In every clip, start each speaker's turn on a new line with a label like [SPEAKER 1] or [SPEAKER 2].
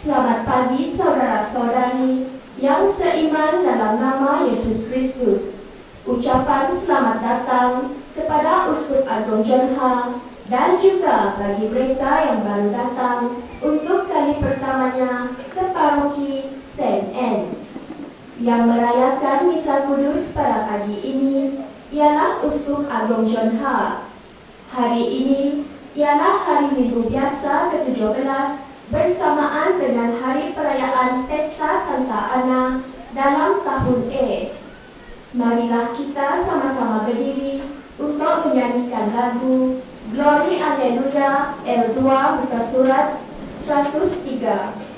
[SPEAKER 1] Selamat pagi saudara-saudari yang seiman dalam nama Yesus Kristus. Ucapan selamat datang kepada Uskup Agung John H. dan juga bagi mereka yang baru datang untuk kali pertamanya ke paroki Saint Anne. Yang merayakan misa kudus pada pagi ini ialah Uskup Agung John H. Hari ini ialah hari Minggu biasa ke-17 bersamaan dengan hari perayaan Pesta Santa Ana dalam tahun E. Marilah kita sama-sama berdiri untuk menyanyikan lagu Glory Alleluia L2 buka surat 103.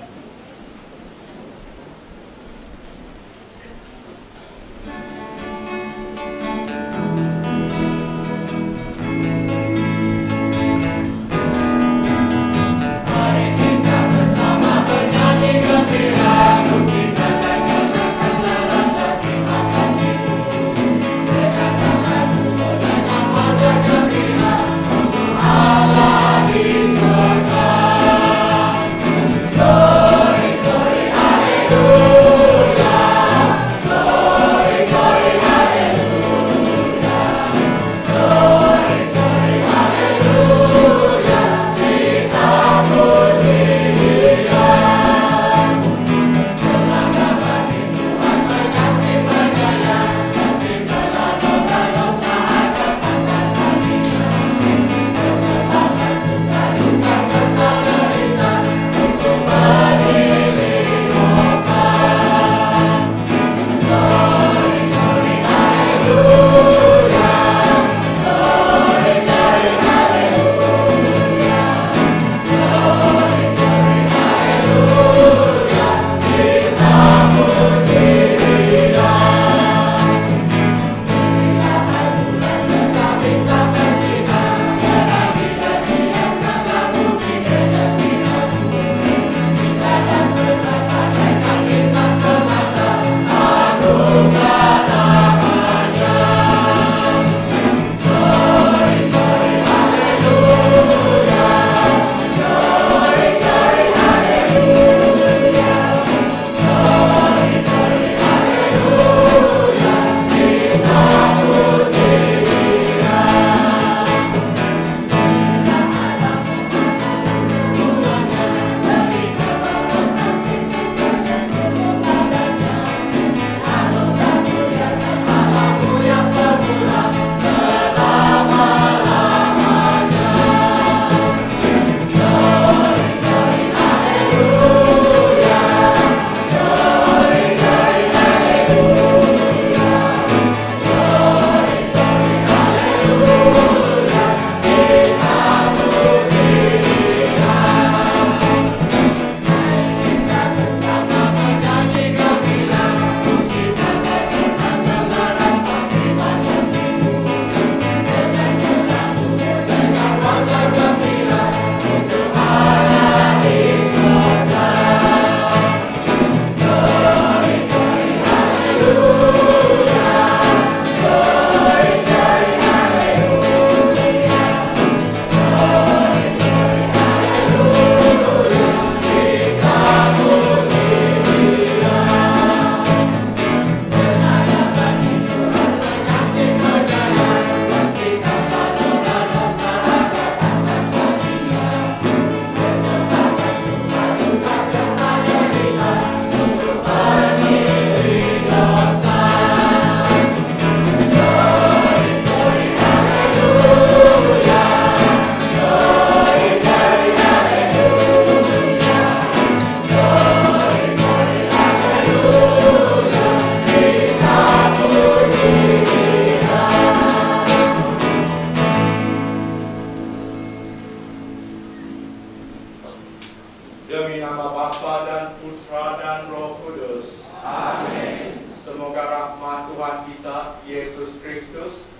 [SPEAKER 2] Demi nama Bapa dan Putra dan Roh Kudus. Amin. Semoga rahmat Tuhan kita, Yesus Kristus,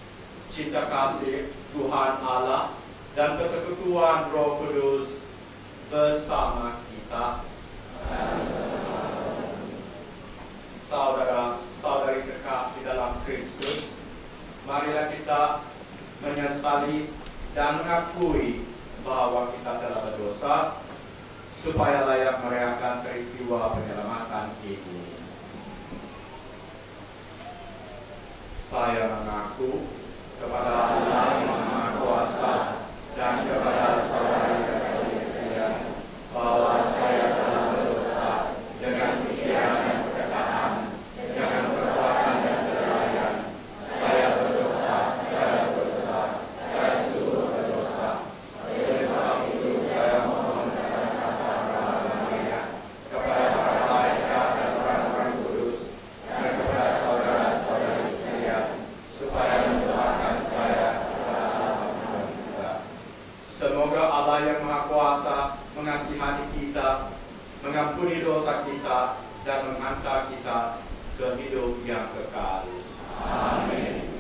[SPEAKER 2] cinta kasih Tuhan Allah, dan persekutuan Roh Kudus bersama kita. Saudara-saudari terkasih dalam Kristus, marilah kita menyesali dan mengakui bahwa kita telah berdosa, supaya layak merayakan peristiwa penyelamatan ini. Saya mengaku kepada Allah yang Maha Kuasa dan kepada saudara-saudari sekalian bahwa saya telah berdosa dengan pikiran dan perkataan, dengan perbuatan dan kelalaian. Saya berdosa, saya sungguh berdosa. Oleh sebab itu saya mohon kepada Santa Maria, kepada para malaikat dan orang-orang kudus, dan kepada saudara-saudari sekalian, supaya mendoakan saya kepada Allah Tuhan kita. Semoga Allah yang Maha Kuasa mengasihani kita, mengampuni dosa kita, dan menghantar kita ke hidup yang kekal. Amin.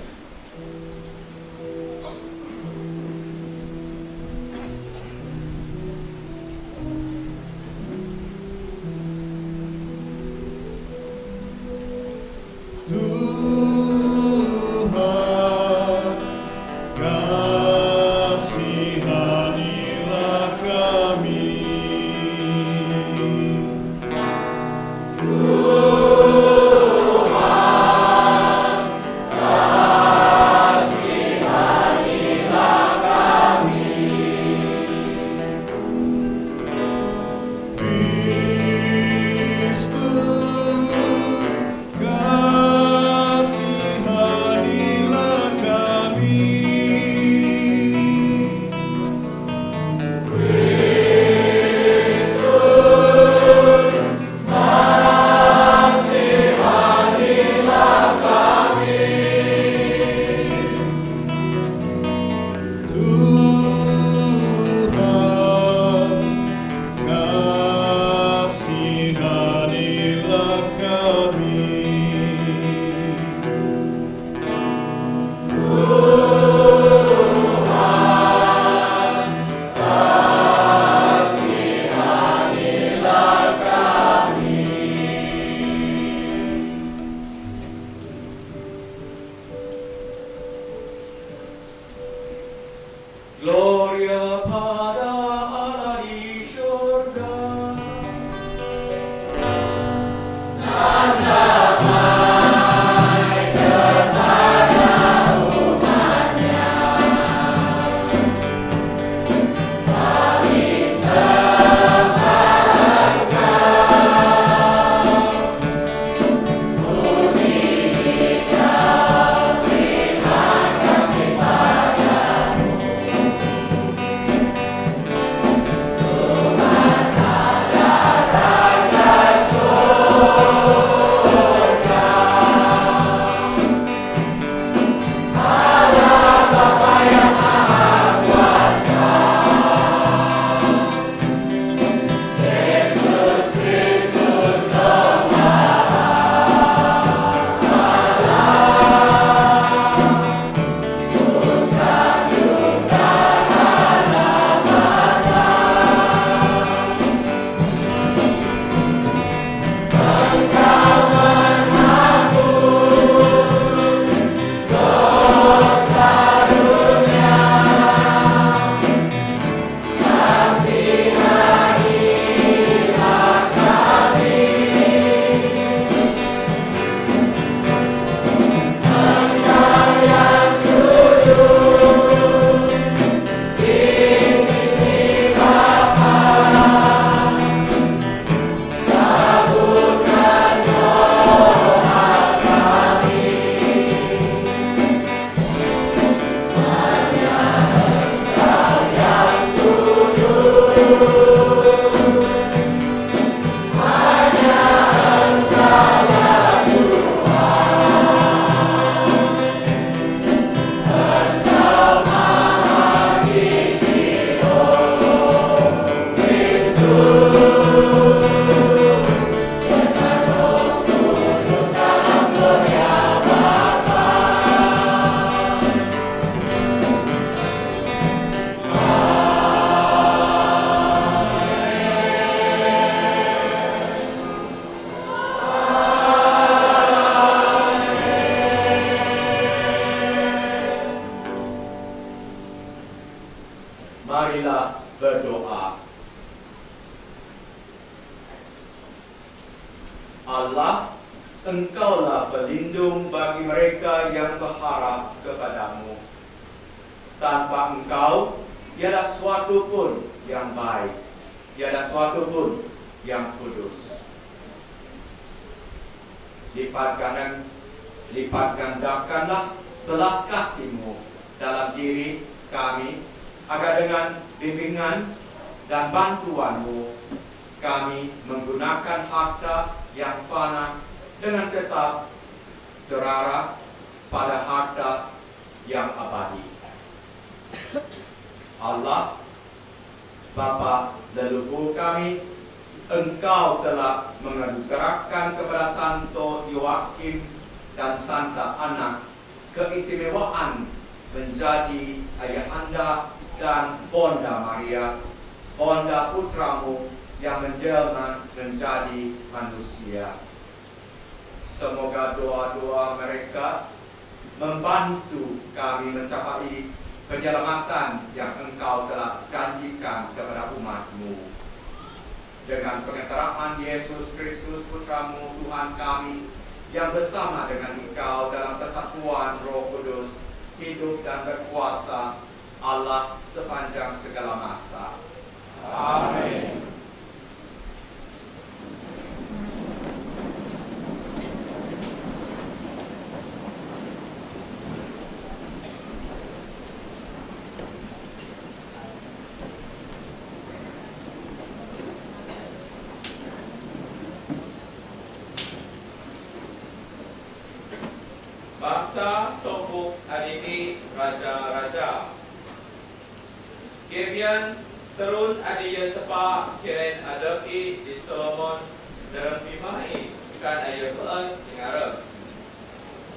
[SPEAKER 3] Tuhan, kasihanilah kami. Kristus, kasihanilah kami. Tuhan, kasihanilah kami.
[SPEAKER 2] Gloria pada Allah di surga. Allah, Engkaulah pelindung bagi mereka yang berharap kepadamu. Tanpa Engkau, tiada suatu pun yang baik, tiada suatu pun yang kudus. Lipat gandakanlah belas kasih-Mu dalam diri kami, agar dengan bimbingan dan bantuan-Mu, kami menggunakan harta yang fana dengan tetap terarah pada harta yang abadi. Allah, Bapa leluhur kami, Engkau telah menganugerahkan kepada Santo Yoakim dan Santa Ana keistimewaan menjadi ayahanda dan bonda Maria, bonda putramu yang menjelma menjadi manusia. Semoga doa-doa mereka membantu kami mencapai penyelamatan yang Engkau telah janjikan kepada umat-Mu. Dengan pengeteraan Yesus Kristus Putramu Tuhan kami, yang bersama dengan Engkau dalam kesatuan Roh Kudus, hidup dan berkuasa Allah sepanjang segala masa. Amin.
[SPEAKER 4] Bangsa sobuk adini raja-raja. Gebian terun adiya tepa kiren adaki di Solomon dalam bimai kan ayah kees ngarep.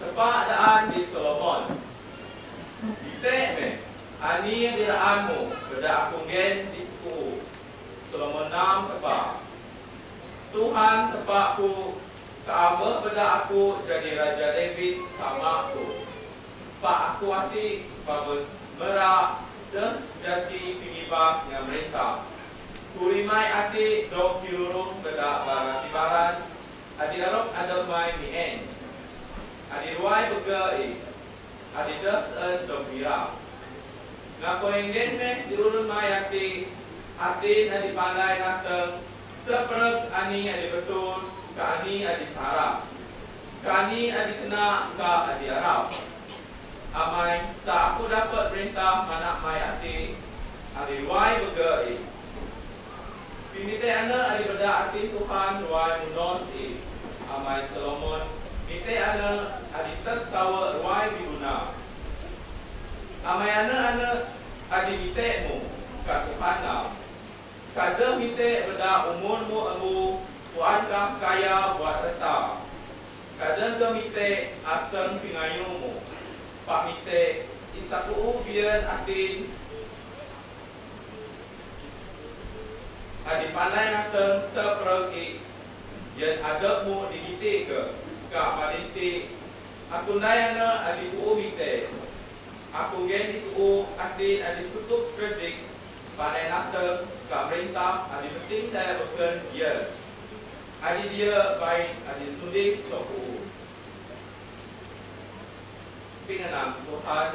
[SPEAKER 4] Tepa daan di Solomon. Ditek me ani yang diraanmu beda aku gen diku. Solomon nam tepa. Tuhan tepaku kamu beda aku jadi Raja David sama aku. Pak aku hati bagus merah dan jati tinggi bas dengan merintah. Kurimai hati dok kilurung beda barat di barat. Adi darok ada mai mien. Adi ruai begai. Adi das dok bira. Ngako ingin me diurun mai hati. Hati adi pandai nateng. Seperek ani adi betul. Kani adi sarap, kani adi kena, ka adi arap. Amai, sa aku dapat perintah manak mai ati, adi ruai begai. Pinite ana adi beda ati Tuhan ruai munosi. Amai Solomon, mite ana adi tersawa ruai biguna. Amai ana adi mitemu, ka Tuhana. Kada mite beda umurmu amu, buatkah kaya buat reta. Kadang kemite asam pingayumu. Pak mite isaku biar atin. Adi pandai nateng seperti yang adakmu digite ke. Kak malinte. Aku nayana adi ku mite. Aku gen itu atin adi sutuk serdik. Pandai nateng kak merintah adi penting daya bukan dia. Adi dia baik, adi sundis soku. Pinanam Tuhan.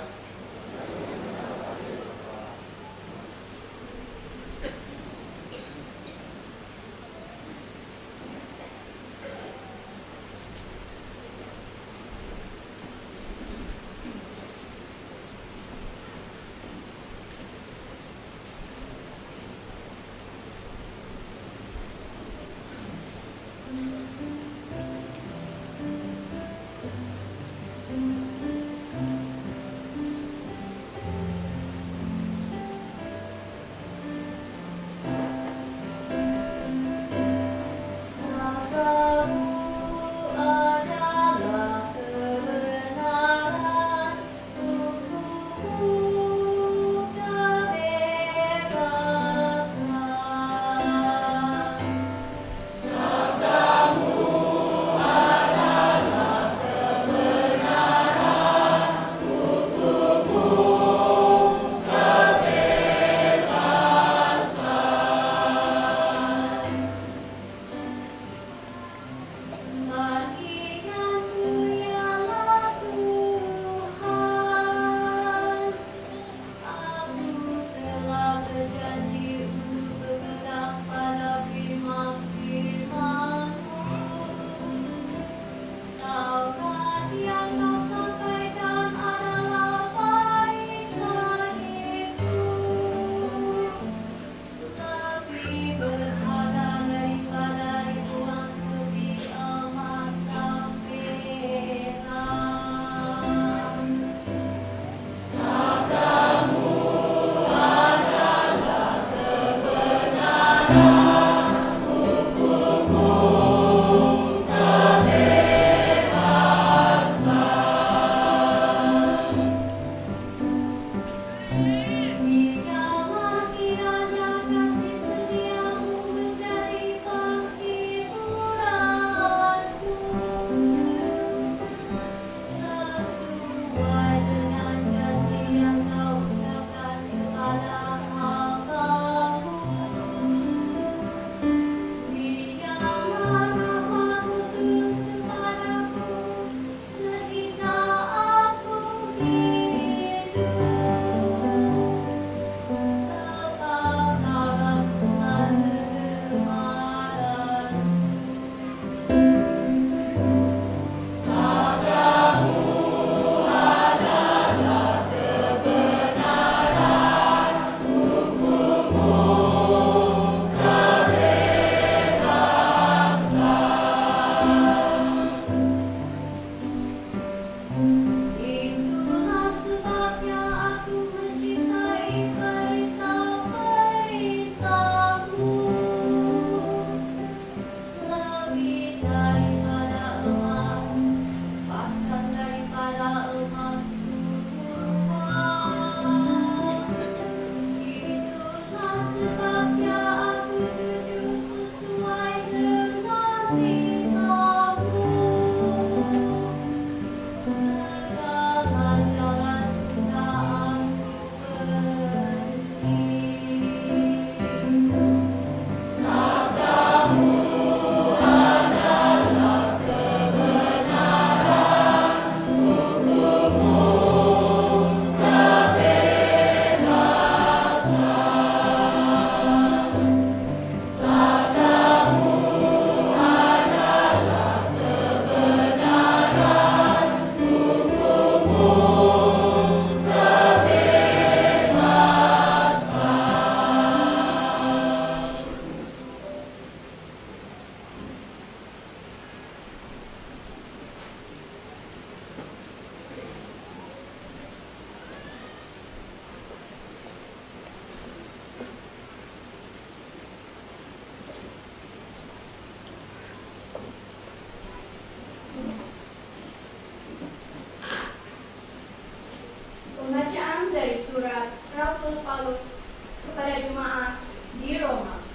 [SPEAKER 1] Rasul Paulus kepada jemaat di Roma.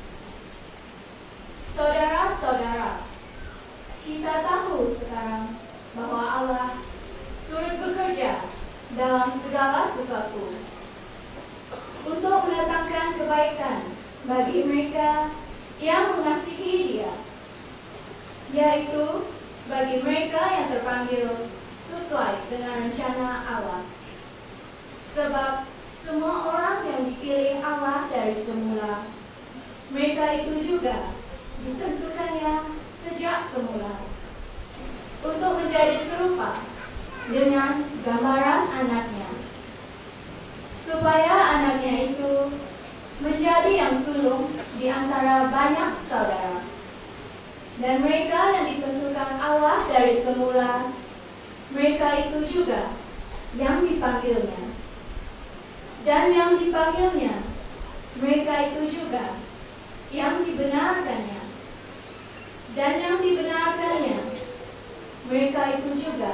[SPEAKER 1] Saudara-saudara, kita tahu sekarang bahwa Allah turut bekerja dalam segala sesuatu untuk mendatangkan kebaikan bagi mereka yang mengasihi Dia, yaitu bagi mereka yang terpanggil sesuai dengan rencana Allah. Sebab semua orang yang dipilih Allah dari semula, mereka itu juga ditentukannya sejak semula untuk menjadi serupa dengan gambaran anaknya, supaya anaknya itu menjadi yang sulung di antara banyak saudara. Dan mereka yang ditentukan Allah dari semula, mereka itu juga yang dipanggilnya. Dan yang dipanggilnya, mereka itu juga yang dibenarkannya. Dan yang dibenarkannya, mereka itu juga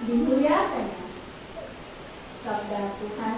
[SPEAKER 1] dimuliakannya. Sabda Tuhan.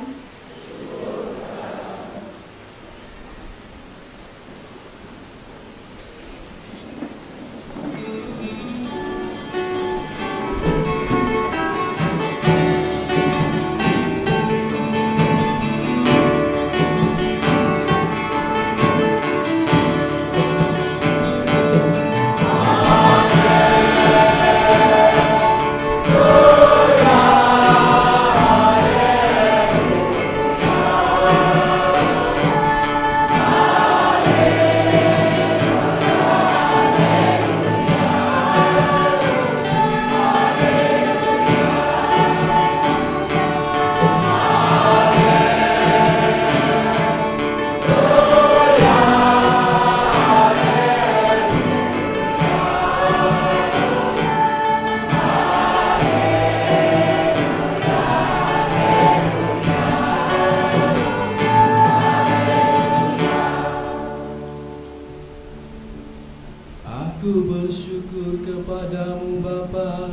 [SPEAKER 3] Aku bersyukur kepadamu Bapa,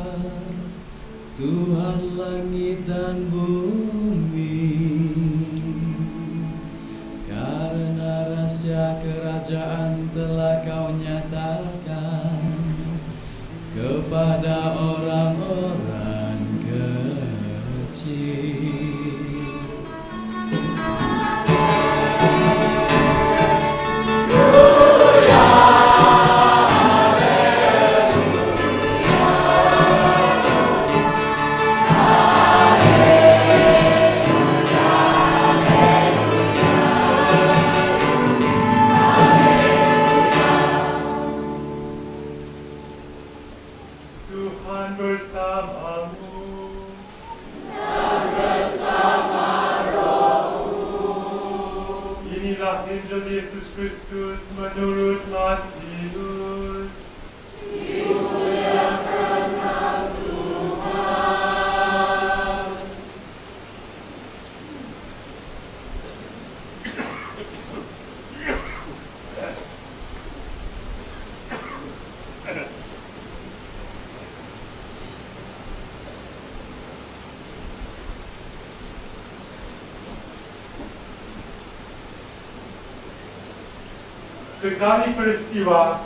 [SPEAKER 3] Tuhan langit dan bumi, karena rahasia kerajaan telah kau nyatakan kepada orang-orang kecil.
[SPEAKER 2] Tuhan bersamamu.
[SPEAKER 3] Dan bersama rohmu.
[SPEAKER 2] Inilah Injil Yesus Kristus menurut Matius.
[SPEAKER 3] Dimuliakanlah Tuhan.
[SPEAKER 2] Sekali peristiwa,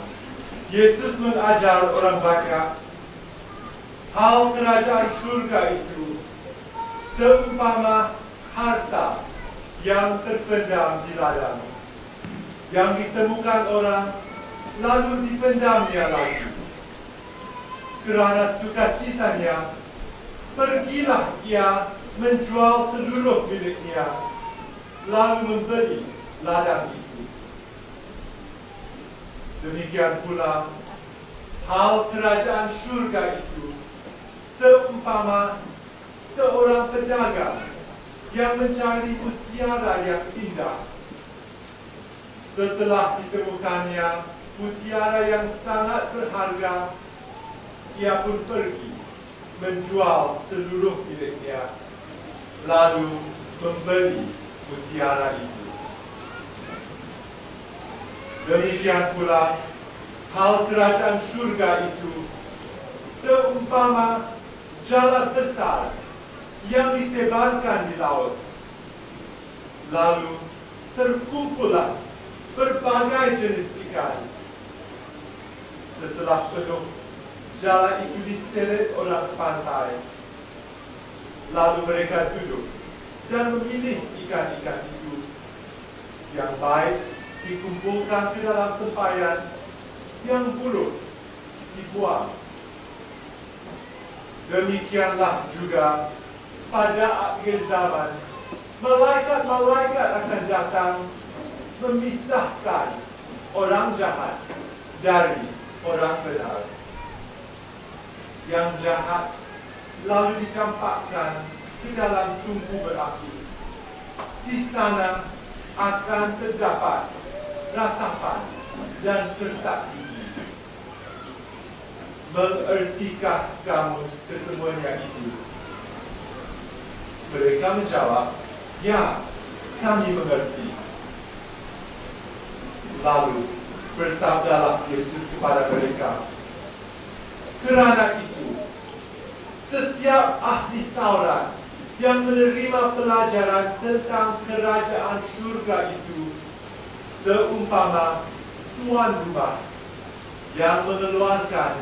[SPEAKER 2] Yesus mengajar orang banyak hal kerajaan surga itu seumpama harta yang terpendam di ladang, yang ditemukan orang lalu dipendamnya lagi. Kerana sukacitanya, pergilah ia menjual seluruh miliknya, lalu membeli ladang itu. Demikian pula, hal kerajaan surga itu seumpama seorang pedagang yang mencari mutiara yang indah. Setelah ditemukannya mutiara yang sangat berharga, ia pun pergi menjual seluruh miliknya, lalu membeli mutiara itu. Demikian pula, hal kerajaan surga itu seumpama jala besar yang ditebarkan di laut.
[SPEAKER 5] Lalu terkumpulah berbagai jenis ikan. Setelah penuh, jala itu diseret orang pantai. Lalu mereka duduk dan memilih ikan-ikan itu. Yang baik dikumpulkan ke dalam tempayan, yang buruk dibuang. Demikianlah juga pada akhir zaman, malaikat-malaikat akan datang memisahkan orang jahat dari orang benar. Yang jahat lalu dicampakkan ke dalam tungku berapi. Di sana akan terdapat ratapan dan kertak gigi. Mengertikah kamu kesemuanya itu? Mereka menjawab, ya, kami mengerti. Lalu bersabdalah Yesus kepada mereka, kerana itu, setiap ahli Taurat yang menerima pelajaran tentang kerajaan surga itu seumpama tuan rumah yang mengeluarkan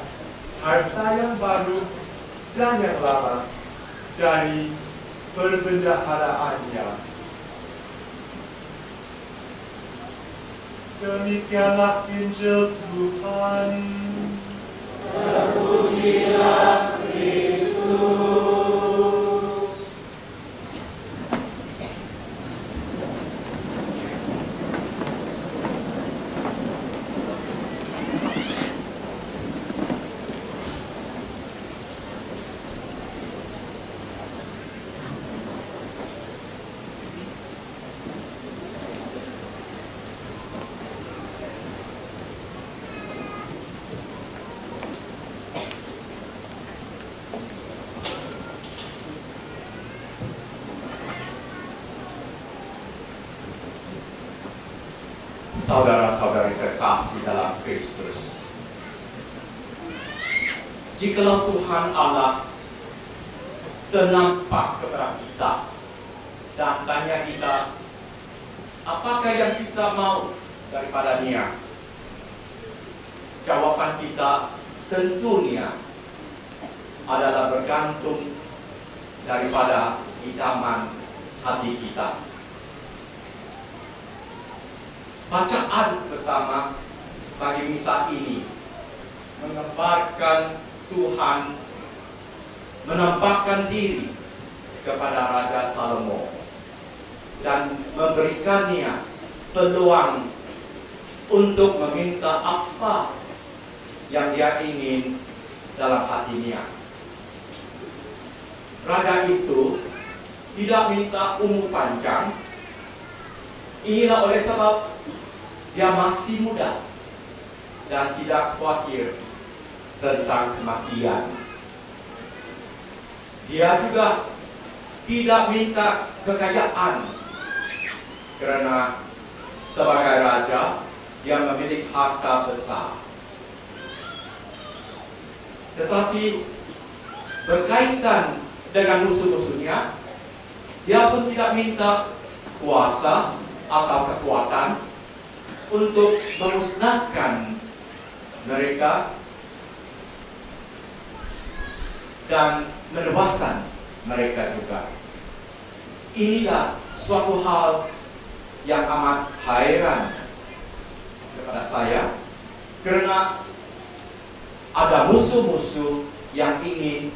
[SPEAKER 5] harta yang baru dan yang lama dari perbendaharaannya. Demikianlah Injil Tuhan.
[SPEAKER 3] Terpujilah Kristus.
[SPEAKER 2] Saudara-saudari terkasih dalam Kristus, jikalau Tuhan Allah ternampak kepada kita dan tanya kita, apakah yang kita mau daripadanya? Jawaban kita tentunya adalah bergantung daripada idaman hati kita. Bacaan pertama bagi misa ini menggambarkan Tuhan menampakkan diri kepada Raja Salomo dan memberikannya peluang untuk meminta apa yang dia ingin dalam hatinya. Raja itu tidak minta umur panjang. Inilah oleh sebab dia masih muda dan tidak khawatir tentang kematian. Dia juga tidak minta kekayaan, karena sebagai raja yang memiliki harta besar. Tetapi berkaitan dengan musuh-musuhnya, dia pun tidak minta kuasa atau kekuatan untuk memusnahkan mereka dan menewaskan mereka juga. Inilah suatu hal yang amat heran kepada saya, karena ada musuh-musuh yang ingin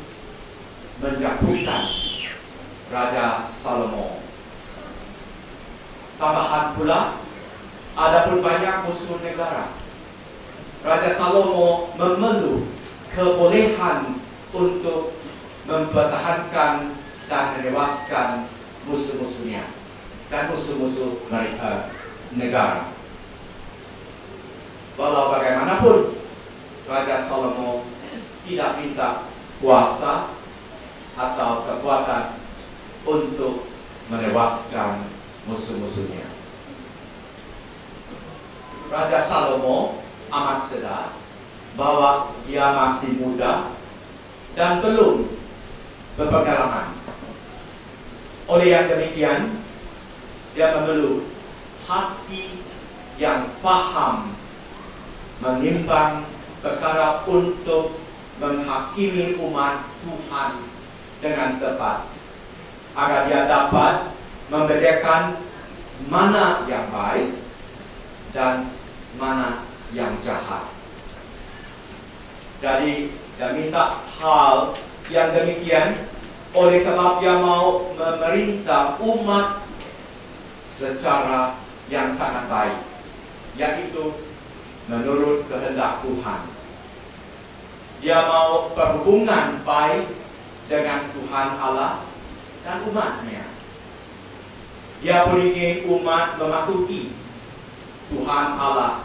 [SPEAKER 2] menjatuhkan Raja Salomo. Tambahan pula, ada pun banyak musuh negara. Raja Salomo memeluk kebolehan untuk mempertahankan dan menewaskan musuh-musuhnya dan musuh-musuh mereka negara. Walau bagaimanapun, Raja Salomo tidak minta kuasa atau kekuatan untuk menewaskan musuh-musuhnya. Raja Salomo amat sadar bahwa dia masih muda dan belum berpengalaman. Oleh yang demikian, dia memerlukan hati yang faham, menimbang perkara untuk menghakimi umat Tuhan dengan tepat, agar dia dapat membedakan mana yang baik dan mana yang jahat. Jadi dia minta hal yang demikian oleh sebab dia mau memerintah umat secara yang sangat baik, yaitu menurut kehendak Tuhan. Dia mau berhubungan baik dengan Tuhan Allah dan umatnya. Dia pun ingin umat mematuhi Tuhan Allah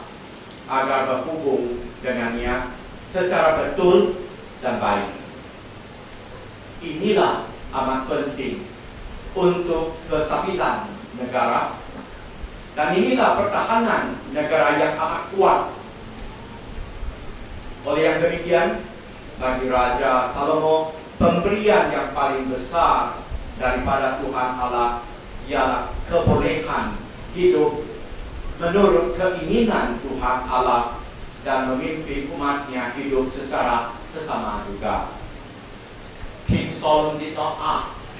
[SPEAKER 2] agar berhubung dengannya secara betul dan baik. Inilah amat penting untuk kestabilan negara, dan inilah pertahanan negara yang amat kuat. Oleh yang demikian, bagi Raja Salomo, pemberian yang paling besar daripada Tuhan Allah ialah kebolehan hidup menurut keinginan Tuhan Allah dan memimpin umatnya hidup secara sesama juga. King Solomon did not ask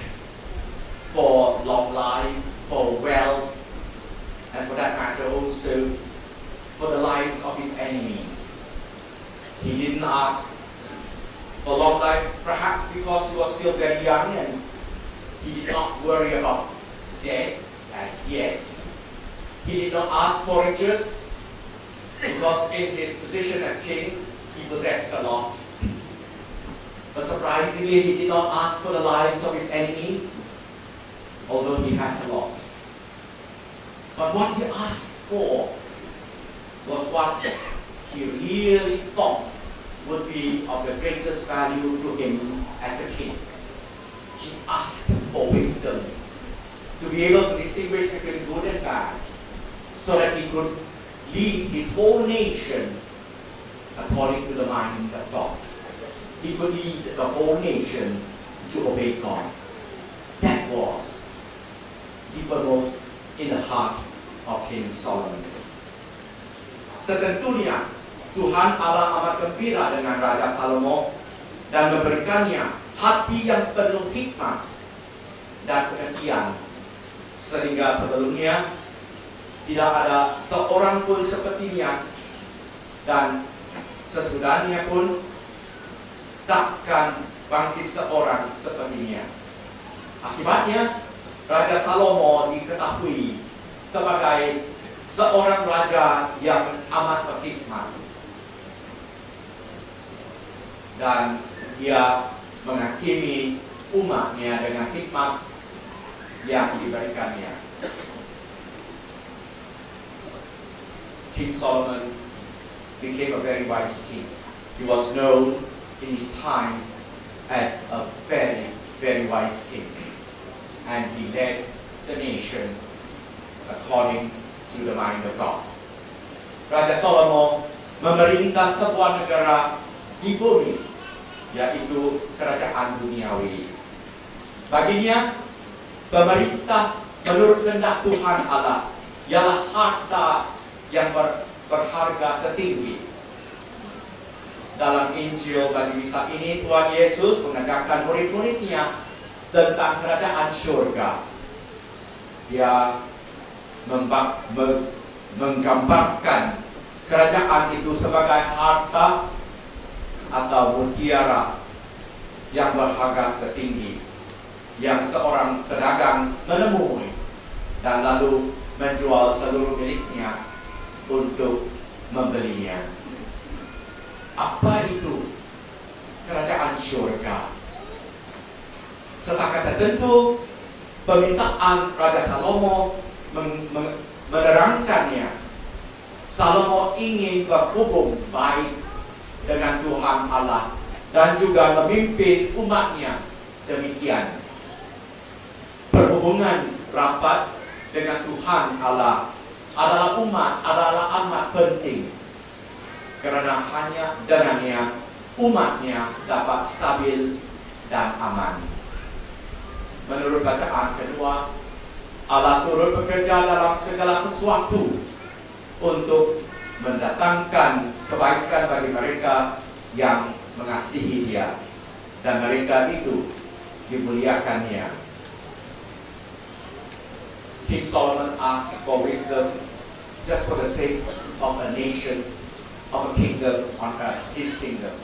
[SPEAKER 2] for long life, for wealth, and for that matter also for the lives of his enemies. He didn't ask for long life, perhaps because he was still very young and he did not worry about death as yet. He did not ask for riches because in his position as king, he possessed a lot. But surprisingly, he did not ask for the lives of his enemies, although he had a lot. But what he asked for was what he really thought would be of the greatest value to him as a king. He asked for wisdom to be able to distinguish between good and bad, so that he could lead his whole nation according to the mind of God. He could lead the whole nation to obey God. That was deeppermost in the heart of King Solomon. Setentunya Tuhan Allah amat gembira dengan Raja Salomo dan memberikannya hati yang penuh hikmat dan pengertian, sehingga sebelumnya tidak ada seorang pun sepertinya, dan sesudahnya pun takkan bangkit seorang sepertinya. Akibatnya, Raja Salomo diketahui sebagai seorang raja yang amat berhikmat, dan dia menghakimi umatnya dengan hikmat yang diberikannya. King Solomon became a very wise king. He was known in his time as a very, very wise king, and he led the nation according to the mind of God. Raja Salomo memerintah sebuah negara di bumi, yaitu kerajaan duniawi. Baginya, pemerintah menurut kehendak Tuhan Allah ialah harta yang berharga tertinggi. Dalam Injil bagi misa ini, Tuhan Yesus mengajarkan murid-muridnya tentang kerajaan surga. Dia menggambarkan kerajaan itu sebagai harta atau mutiara yang berharga tertinggi, yang seorang pedagang menemui dan lalu menjual seluruh miliknya untuk membelinya. Apa itu kerajaan surga? Setakat tertentu, permintaan Raja Salomo menerangkannya. Salomo ingin berhubung baik dengan Tuhan Allah dan juga memimpin umatnya demikian. Perhubungan rapat dengan Tuhan Allah adalah amat penting, karena hanya dengannya umatnya dapat stabil dan aman. Menurut bacaan kedua, Allah turut bekerja dalam segala sesuatu untuk mendatangkan kebaikan bagi mereka yang mengasihi Dia, dan mereka itu dimuliakannya. King Solomon asked for wisdom just for the sake of a nation, of a kingdom on earth, his kingdom.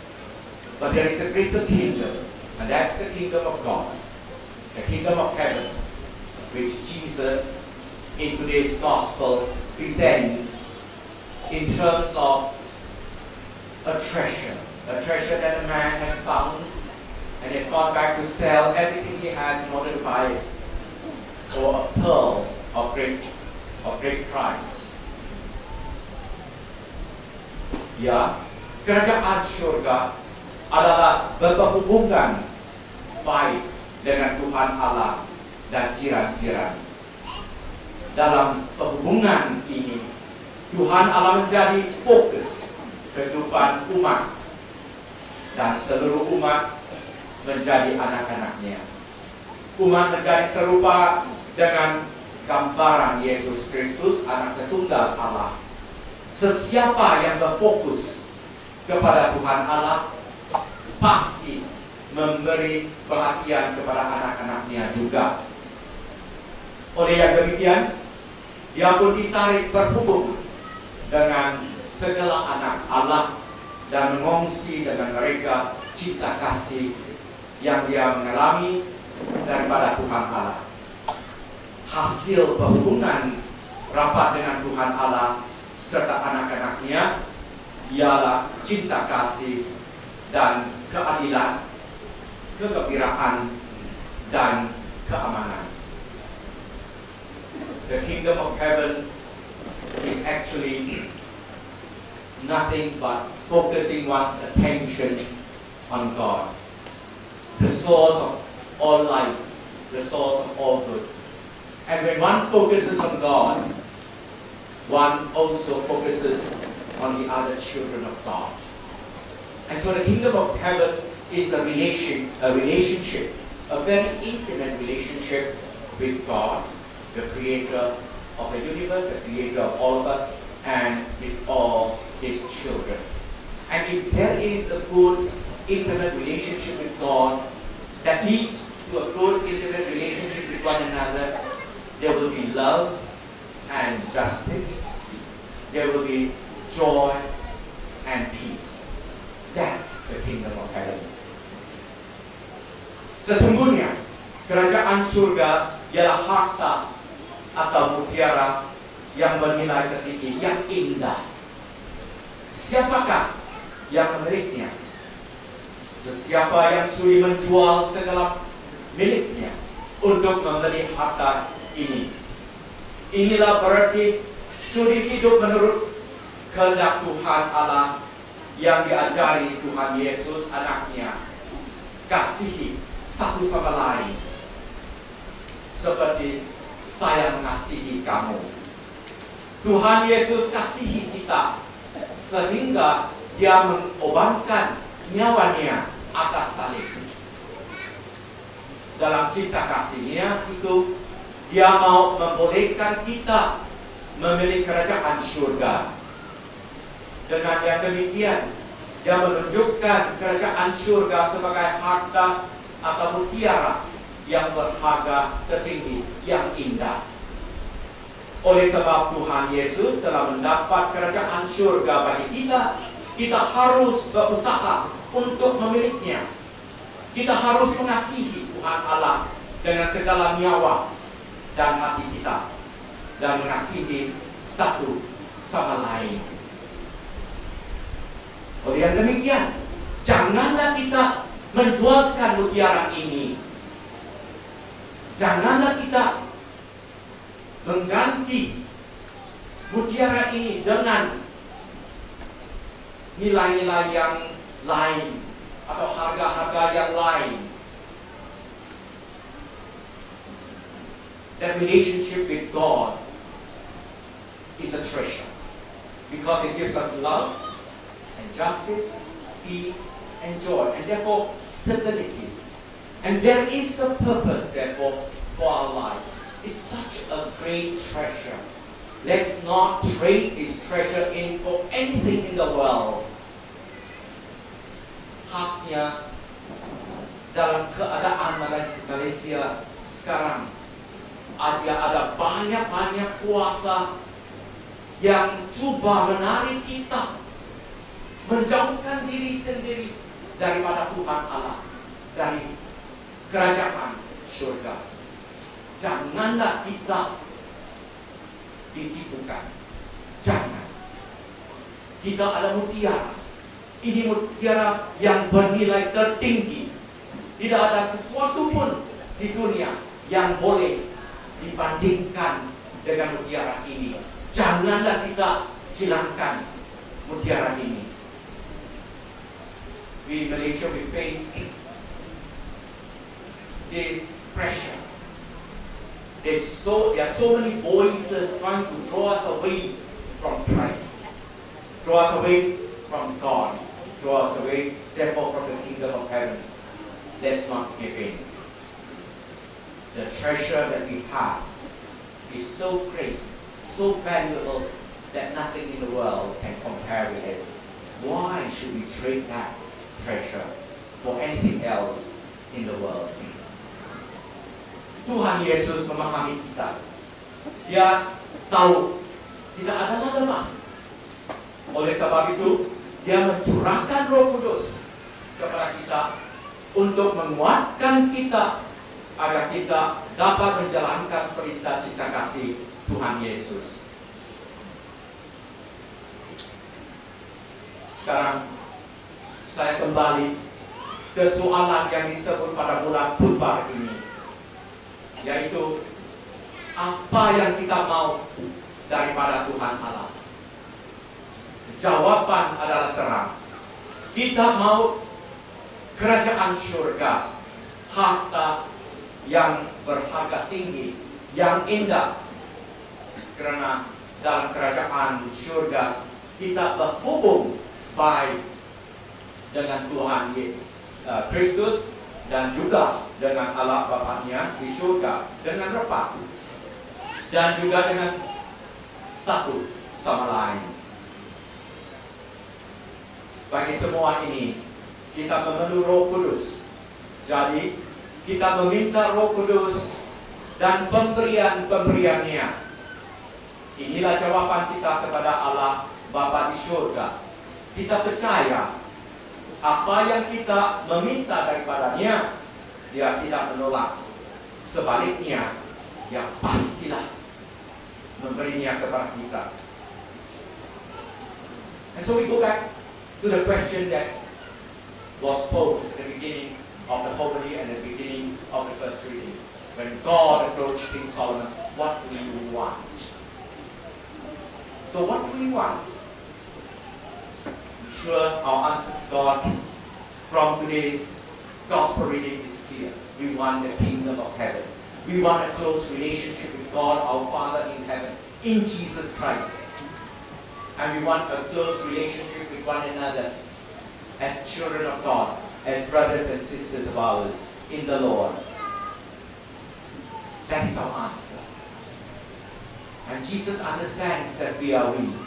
[SPEAKER 2] But there is a greater kingdom, and that's the kingdom of God, the kingdom of heaven, which Jesus in today's gospel presents in terms of a treasure that a man has found and has gone back to sell everything he has in order to buy it, or a pearl of great price. Ya, kerajaan surga adalah berhubungan baik dengan Tuhan Allah dan jiran-jiran. Dalam hubungan ini, Tuhan Allah menjadi fokus kehidupan umat, dan seluruh umat menjadi anak-anaknya. Umat menjadi serupa dengan gambaran Yesus Kristus, anak tunggal Allah. Sesiapa yang berfokus kepada Tuhan Allah pasti memberi perhatian kepada anak-anaknya juga. Oleh yang demikian, dia pun ditarik berhubung dengan segala anak Allah dan mengongsi dengan mereka cinta kasih yang dia mengalami daripada Tuhan Allah. Hasil hubungan rapat dengan Tuhan Allah serta anak-anaknya ialah cinta kasih dan keadilan, kegembiraan dan keamanan. The kingdom of heaven is actually nothing but focusing one's attention on God, the source of all life, the source of all good. And when one focuses on God, one also focuses on the other children of God. And so the kingdom of heaven is a relationship, a very intimate relationship with God, the creator of the universe, the creator of all of us, and with all his children. And if there is a good, intimate relationship with God that leads to a good, intimate relationship with one another, there will be love and justice. There will be joy and peace. That's the kingdom of heaven. Sesungguhnya, kerajaan surga ialah harta atau mutiara yang bernilai tertinggi, yang indah. Siapakah yang memilikinya? Sesiapa yang sudi menjual segala miliknya untuk membeli harta ini. Inilah berarti sudi hidup menurut kehendak Tuhan Allah yang diajari Tuhan Yesus anaknya. Kasihi satu sama lain seperti saya mengasihi kamu. Tuhan Yesus kasihi kita sehingga dia mengorbankan nyawanya atas salib. Dalam cinta kasihnya itu, dia mau membolehkan kita memiliki kerajaan surga. Dengan yang demikian, dia menunjukkan kerajaan surga sebagai harta atau mutiara yang berharga tertinggi, yang indah. Oleh sebab Tuhan Yesus telah mendapat kerajaan surga bagi kita, kita harus berusaha untuk memilikinya. Kita harus mengasihi Tuhan Allah dengan segala nyawa dan hati kita, dan mengasihi satu sama lain. Oleh yang demikian, janganlah kita menjualkan mutiara ini. Janganlah kita mengganti mutiara ini dengan nilai-nilai yang lain atau harga-harga yang lain. That relationship with God is a treasure because it gives us love and justice, peace and joy, and therefore stability. And there is a purpose, therefore, for our lives.
[SPEAKER 6] It's such a great treasure. Let's not trade this treasure in for anything in the world. Khasnya dalam keadaan Malaysia sekarang ada banyak kuasa yang coba menarik kita menjauhkan diri sendiri daripada Tuhan Allah, dari kerajaan surga. Janganlah kita ditipukan. Jangan. Kita ada mutiara. Ini mutiara yang bernilai tertinggi. Tidak ada sesuatu pun di dunia yang boleh dibandingkan dengan mutiara ini. Janganlah kita hilangkan mutiara ini. We in Malaysia, we face this pressure. There are so many voices trying to draw us away from Christ, draw us away from God, draw us away, therefore, from the kingdom of heaven. Let's not give in. The treasure that we have is so great, so valuable, that nothing in the world can compare with it. Why should we trade that treasure for anything else in the world? Tuhan Yesus memahami kita. Dia tahu tidak ada lemah. Oleh sebab itu, Dia mencurahkan Roh Kudus kepada kita untuk menguatkan kita agar kita dapat menjalankan perintah cinta kasih Tuhan Yesus. Sekarang saya kembali ke soalan yang disebut pada bulan Purba ini, yaitu apa yang kita mau daripada Tuhan Allah. Jawaban adalah terang. Kita mau kerajaan surga, harta yang berharga tinggi, yang indah. Karena dalam kerajaan surga kita berhubung baik dengan Tuhan Kristus dan juga dengan Allah Bapa-Nya di surga dengan rapat, dan juga dengan satu sama lain. Bagi semua ini kita memerlukan Roh Kudus. Jadi kita meminta Roh Kudus dan pemberian-pemberiannya. Inilah jawaban kita kepada Allah Bapa di surga. Kita percaya apa yang kita meminta daripadanya, Dia tidak menolak. Sebaliknya, Dia pastilah memberinya kepada kita. And so we go back to the question that was posed at the beginning of the homily and at the beginning of the first reading. When God approached King Solomon, what do you want? So what do we want? I'm sure our answer to God from today's gospel reading is clear. We want the kingdom of heaven. We want a close relationship with God, our Father in heaven, in Jesus Christ. And we want a close relationship with one another as children of God, as brothers and sisters of ours in the Lord. That's our answer. And Jesus understands that we are weak.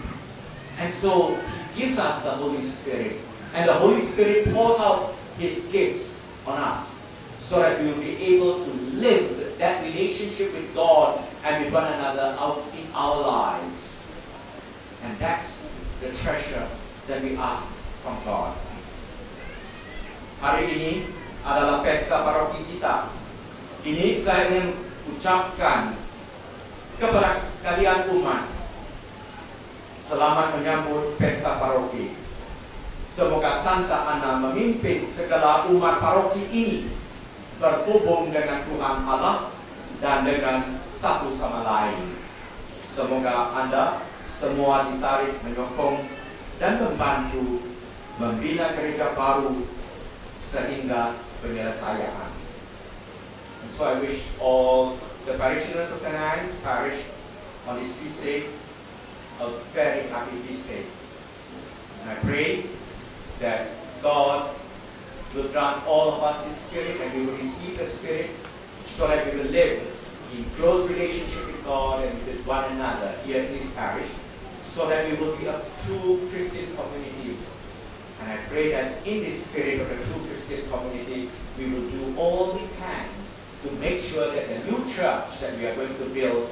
[SPEAKER 6] And so He gives us the Holy Spirit. And the Holy Spirit pours out His gifts on us so that we will be able to live that relationship with God and with one another out in our lives. And that's the treasure that we ask from God. Hari ini adalah pesta paroki kita. Ini saya ingin ucapkan kepada kalian umat, selamat menyambut pesta paroki. Semoga Santa Ana memimpin segala umat paroki ini berhubung dengan Tuhan Allah dan dengan satu sama lain. Semoga Anda semua ditarik, menyokong, dan membantu membina gereja baru sehingga penyelesaian. And so I wish all the parishioners of St. Anne's Parish on this feast day a very happy feast day. And I pray that God will grant all of us His Spirit and we will receive the Spirit so that we will live in close relationship with God and with one another here in this parish, so that we will be a true Christian community. And I pray that in this spirit of a true Christian community, we will do all we can to make sure that the new church that we are going to build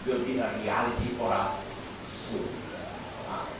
[SPEAKER 6] will be a reality for us soon. Amen.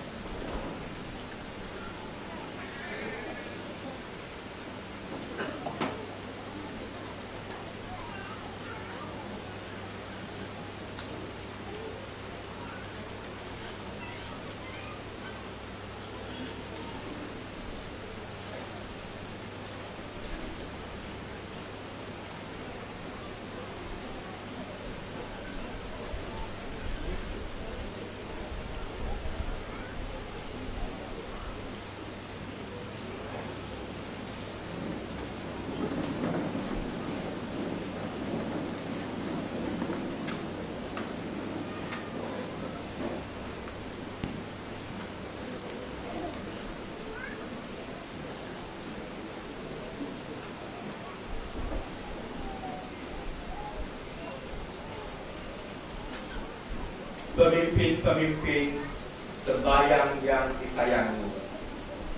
[SPEAKER 6] Pemimpin-pemimpin sembahyang yang disayangi,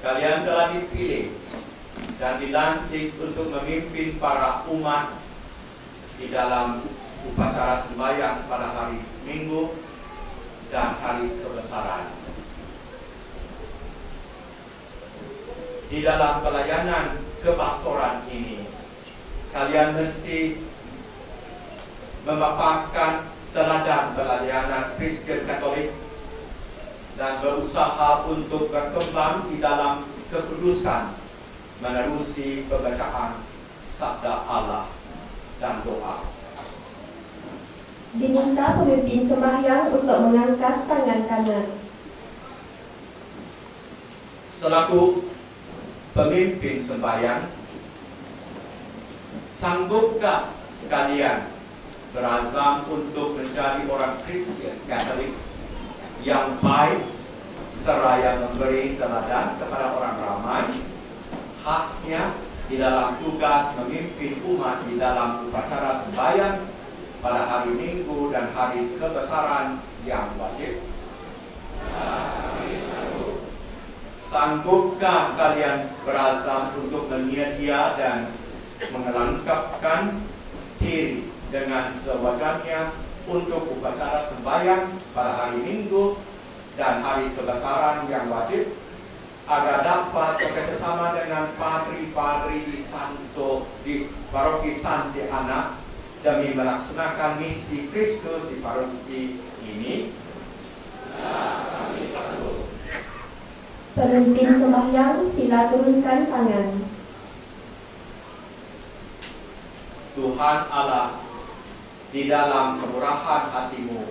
[SPEAKER 6] kalian telah dipilih dan dilantik untuk memimpin para umat di dalam upacara sembahyang pada hari Minggu dan hari kebesaran. Di dalam pelayanan kepastoran ini, kalian mesti memaparkan teladan pelayanan Kristen Katolik dan berusaha untuk berkembang di dalam kekudusan menerusi pembacaan sabda Allah dan doa.
[SPEAKER 1] Diminta pemimpin sembahyang untuk mengangkat tangan kanan.
[SPEAKER 6] Selaku pemimpin sembahyang, sanggupkah kalian berazam untuk menjadi orang Kristen Katolik yang baik seraya memberi teladan kepada orang ramai, khasnya di dalam tugas memimpin umat di dalam upacara sembahyang pada hari Minggu dan hari kebesaran yang wajib? Sanggupkah kalian berazam untuk menyedia dan mengelengkapkan diri dengan sewajarnya untuk upacara sembahyang pada hari Minggu dan hari kebesaran yang wajib, agar dapat bekerjasama dengan padri-padri di paroki Santi Ana demi melaksanakan misi Kristus di paroki ini?
[SPEAKER 1] Pemimpin sembahyang sila turunkan tangan.
[SPEAKER 6] Tuhan Allah, di dalam kemurahan hatimu,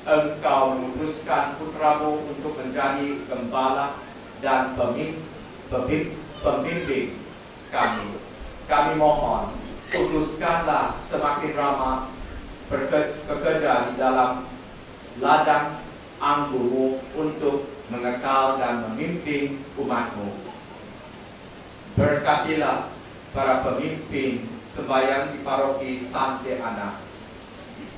[SPEAKER 6] Engkau memutuskan putramu untuk menjadi gembala dan pembimbing kami. Kami mohon, putuskanlah semakin ramah bekerja di dalam ladang anggurmu untuk mengekal dan memimpin umatmu. Berkatilah para pemimpin sembahyang di paroki Santi Ana.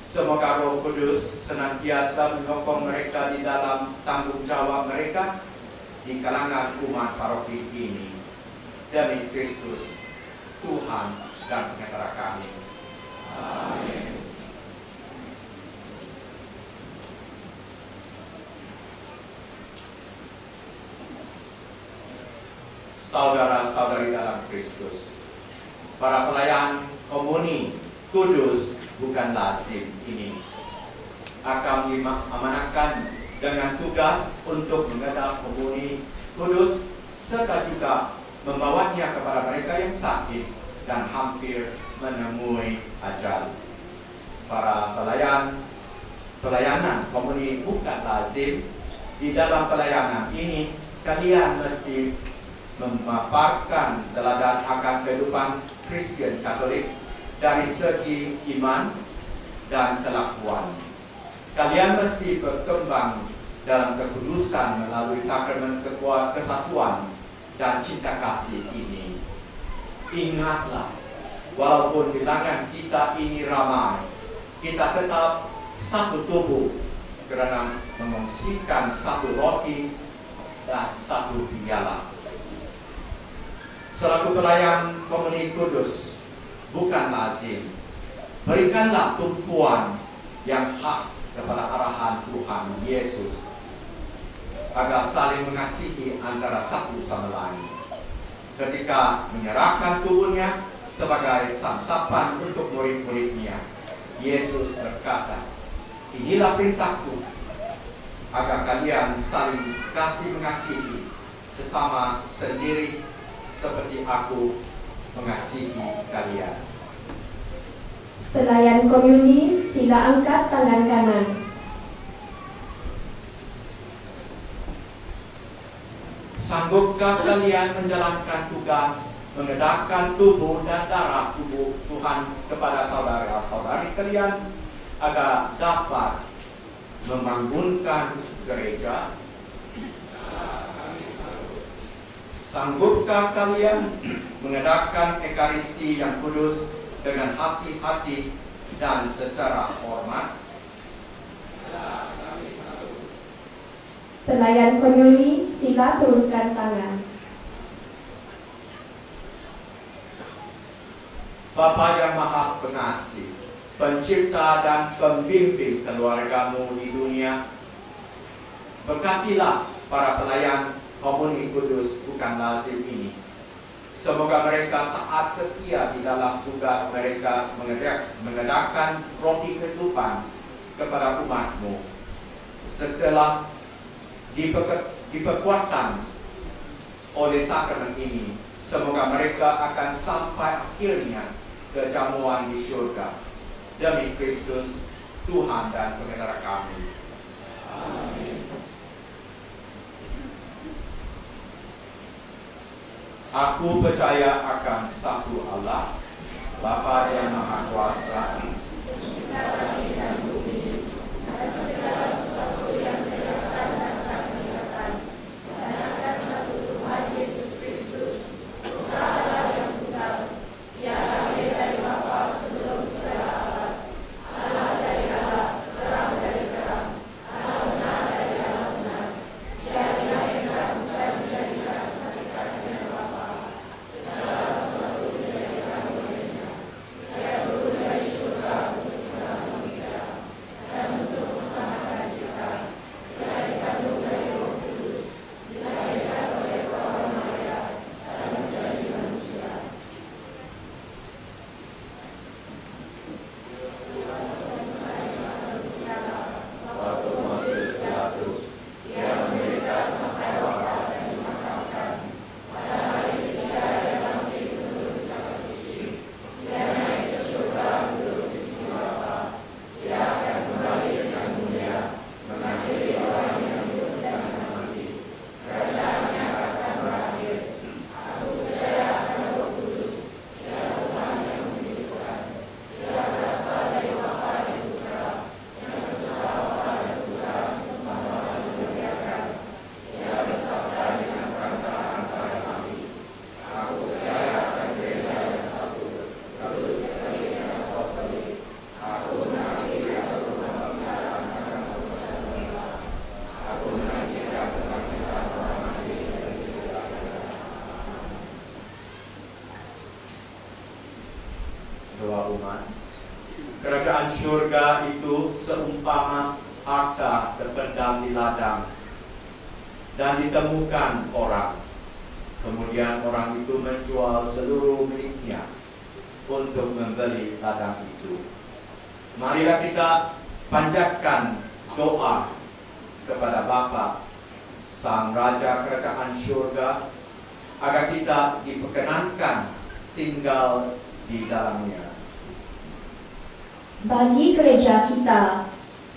[SPEAKER 6] Semoga Roh Kudus senantiasa menyokong mereka di dalam tanggung jawab mereka di kalangan umat paroki ini. Demi Kristus, Tuhan dan Pengatara kami. Amin. Saudara-saudari dalam Kristus, para pelayan komuni kudus bukan lazim ini akan diamanahkan dengan tugas untuk mengadap komuni kudus serta juga membawanya kepada mereka yang sakit dan hampir menemui ajal. Para pelayanan komuni bukan lazim. Di dalam pelayanan ini kalian mesti memaparkan teladan akan kehidupan Kristen Katolik dari segi iman dan kelakuan. Kalian mesti berkembang dalam kekudusan melalui sakramen kesatuan dan cinta kasih ini. Ingatlah, walaupun bilangan kita ini ramai, kita tetap satu tubuh karena mengungsikan satu roti dan satu piala. Selaku pelayan komuni kudus, bukan lazim, berikanlah tumpuan yang khas kepada arahan Tuhan Yesus agar saling mengasihi antara satu sama lain. Ketika menyerahkan tubuhnya sebagai santapan untuk murid-muridnya, Yesus berkata, "Inilah perintahku, agar kalian saling kasih mengasihi sesama sendiri seperti aku mengasihi kalian."
[SPEAKER 1] Pelayan komuni, sila angkat tangan kanan.
[SPEAKER 6] Sanggupkah kalian menjalankan tugas mengedahkan tubuh dan darah tubuh Tuhan kepada saudara-saudari kalian agar dapat membangunkan gereja? Sanggupkah kalian mengedahkan Ekaristi yang kudus dengan hati-hati dan secara hormat?
[SPEAKER 1] Pelayan komuni, sila turunkan tangan.
[SPEAKER 6] Bapa yang Maha Pengasih, Pencipta dan Pembimbing keluargamu di dunia, berkatilah para pelayan komuni kudus bukan lazim ini. Semoga mereka taat setia di dalam tugas mereka mengedahkan roti kehidupan kepada umatmu. Setelah diperkuatkan oleh sakramen ini, semoga mereka akan sampai akhirnya ke jamuan di surga. Demi Kristus, Tuhan dan Pengedara kami. Amin. Aku percaya akan satu Allah, Bapa yang Maha Kuasa, kerajaan surga itu seumpama harta terpendam di ladang dan ditemukan orang. Kemudian orang itu menjual seluruh miliknya untuk membeli ladang itu. Marilah kita panjatkan doa kepada Bapa, Sang Raja Kerajaan Surga, agar kita diperkenankan tinggal di dalamnya.
[SPEAKER 1] Bagi gereja kita,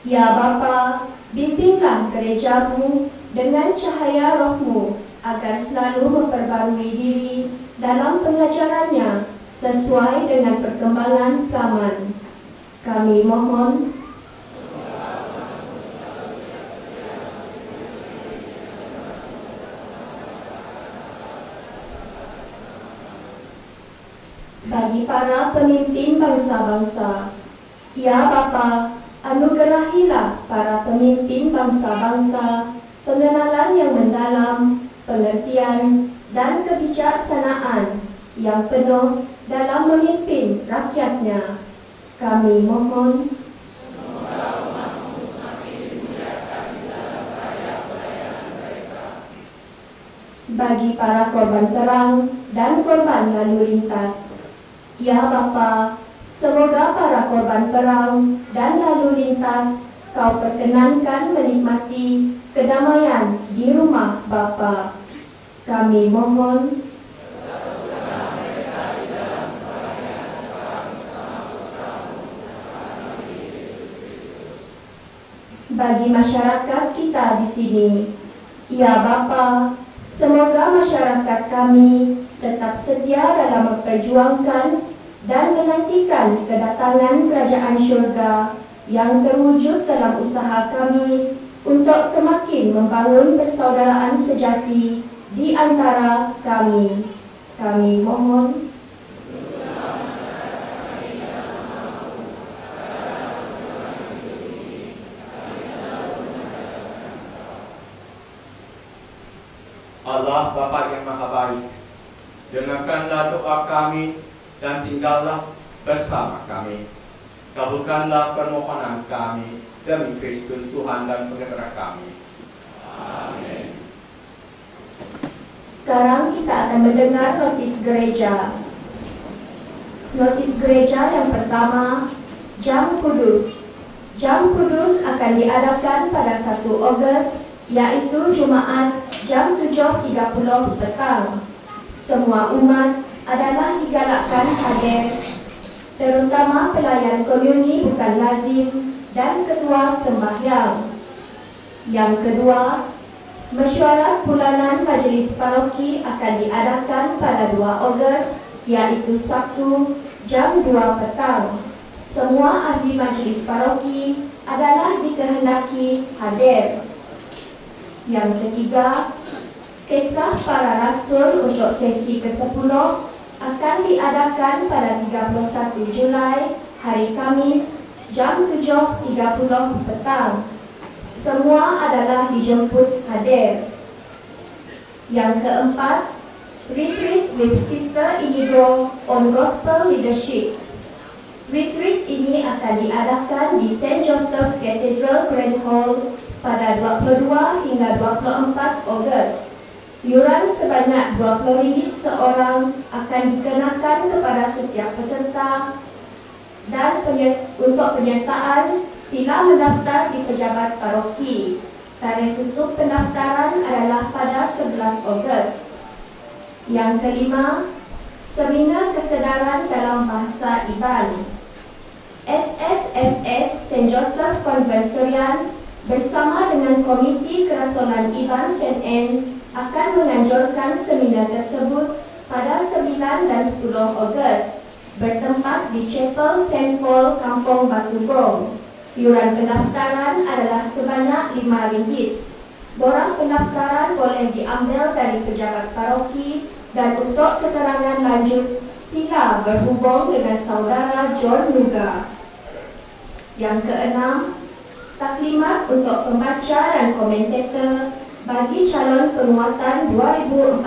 [SPEAKER 1] ya Bapa, bimbinglah gerejamu dengan cahaya rohmu, agar selalu memperbarui diri dalam pengajarannya sesuai dengan perkembangan zaman. Kami mohon bagi para pemimpin bangsa-bangsa, Ya Bapa, anugerahilah para pemimpin bangsa-bangsa pengenalan yang mendalam, pengertian, dan kebijaksanaan yang penuh dalam memimpin rakyatnya. Kami mohon. Bagi para korban perang dan korban lalu lintas, ya Bapa, semoga para korban perang dan lalu lintas Kau perkenankan menikmati kedamaian di rumah Bapa. Kami mohon. Bagi masyarakat kita di sini, ya Bapa, semoga masyarakat kami tetap setia dalam memperjuangkan dan menantikan kedatangan kerajaan syurga yang terwujud dalam usaha kami untuk semakin membangun persaudaraan sejati di antara kami. Kami mohon.
[SPEAKER 6] Allah Bapa yang Maha Baik, dengarkanlah doa kami dan tinggallah bersama kami. Kabulkanlah permohonan kami demi Kristus Tuhan dan Pengendara kami. Amin.
[SPEAKER 1] Sekarang kita akan mendengar notis gereja. Notis gereja yang pertama, Jam Kudus. Jam Kudus akan diadakan pada 1 Ogos, yaitu Jumaat jam 7.30 petang. Semua umat adalah digalakkan hadir, terutama pelayan komuni bukan lazim dan ketua sembahyang. Yang kedua, mesyuarat bulanan Majlis Paroki akan diadakan pada 2 Ogos, yaitu Sabtu jam 2 petang. Semua ahli Majlis Paroki adalah dikehendaki hadir. Yang ketiga, Kisah Para Rasul untuk sesi ke-10 akan diadakan pada 31 Julai, hari Kamis, jam 7.30 petang. Semua adalah dijemput hadir. Yang keempat, Retreat with Sister Inigo on Gospel Leadership. Retreat ini akan diadakan di St. Joseph Cathedral Grand Hall pada 22 hingga 24 Ogos. Yuran sebanyak RM20 seorang akan dikenakan kepada setiap peserta, dan untuk penyertaan sila mendaftar di pejabat paroki. Tarikh tutup pendaftaran adalah pada 11 Ogos. Yang kelima, Seminar Kesedaran dalam Bahasa Iban. SSFS St. Joseph Konvensorian bersama dengan Komiti Kerasulan Iban St. Anne akan menganjurkan seminar tersebut pada 9 dan 10 Ogos, bertempat di Chapel St. Paul, Kampung Batubong. Yuran pendaftaran adalah sebanyak RM5. Borang pendaftaran boleh diambil dari pejabat paroki, dan untuk keterangan lanjut sila berhubung dengan saudara John Nuga. Yang keenam, taklimat untuk pembaca dan komentator bagi calon penguatan 2014.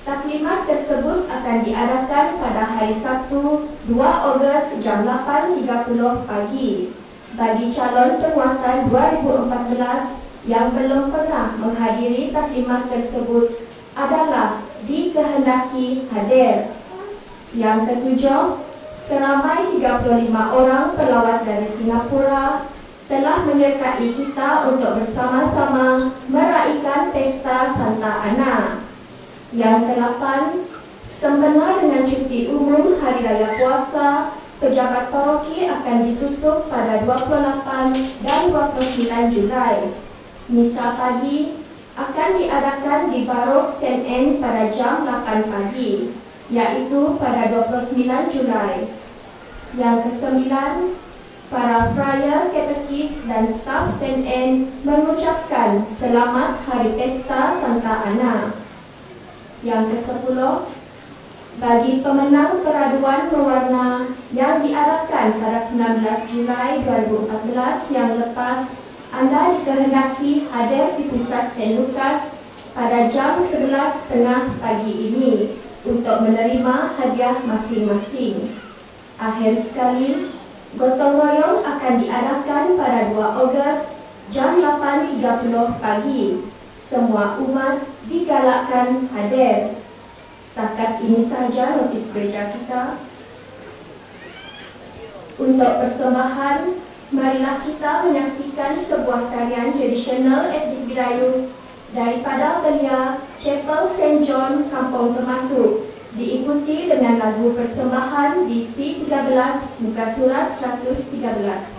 [SPEAKER 1] Taklimat tersebut akan diadakan pada hari Sabtu 2 Ogos jam 8.30 pagi. Bagi calon penguatan 2014 yang belum pernah menghadiri taklimat tersebut adalah dikehendaki hadir. Yang ketujuh, seramai 35 orang pelawat dari Singapura telah menyertai kita untuk bersama-sama meraihkan Pesta Santa Ana. Yang ke-8, sempena dengan cuti umum Hari Raya Puasa, pejabat paroki akan ditutup pada 28 dan 29 Julai. Misa pagi akan diadakan di Barok St. Anne pada jam 8 pagi, yaitu pada 29 Julai. Yang ke-9, para friar, katekis dan staf St. Anne mengucapkan selamat Hari Pesta Santa Ana. Yang ke-10, bagi pemenang peraduan mewarna yang diarahkan pada 19 Julai 2014 yang lepas, anda dikehendaki hadir di pusat St. Lukas pada jam 11.30 pagi ini untuk menerima hadiah masing-masing. Akhir sekali, gotong royong akan diarahkan pada 2 Ogos jam 8.30 pagi. Semua umat digalakkan hadir. Setakat ini saja notis gereja kita. Untuk persembahan, marilah kita menyaksikan sebuah tarian tradisional etnik Bidayuh daripada Belia Chapel St. John, Kampung Tematu, diikuti dengan lagu persembahan di C13 muka surat 113.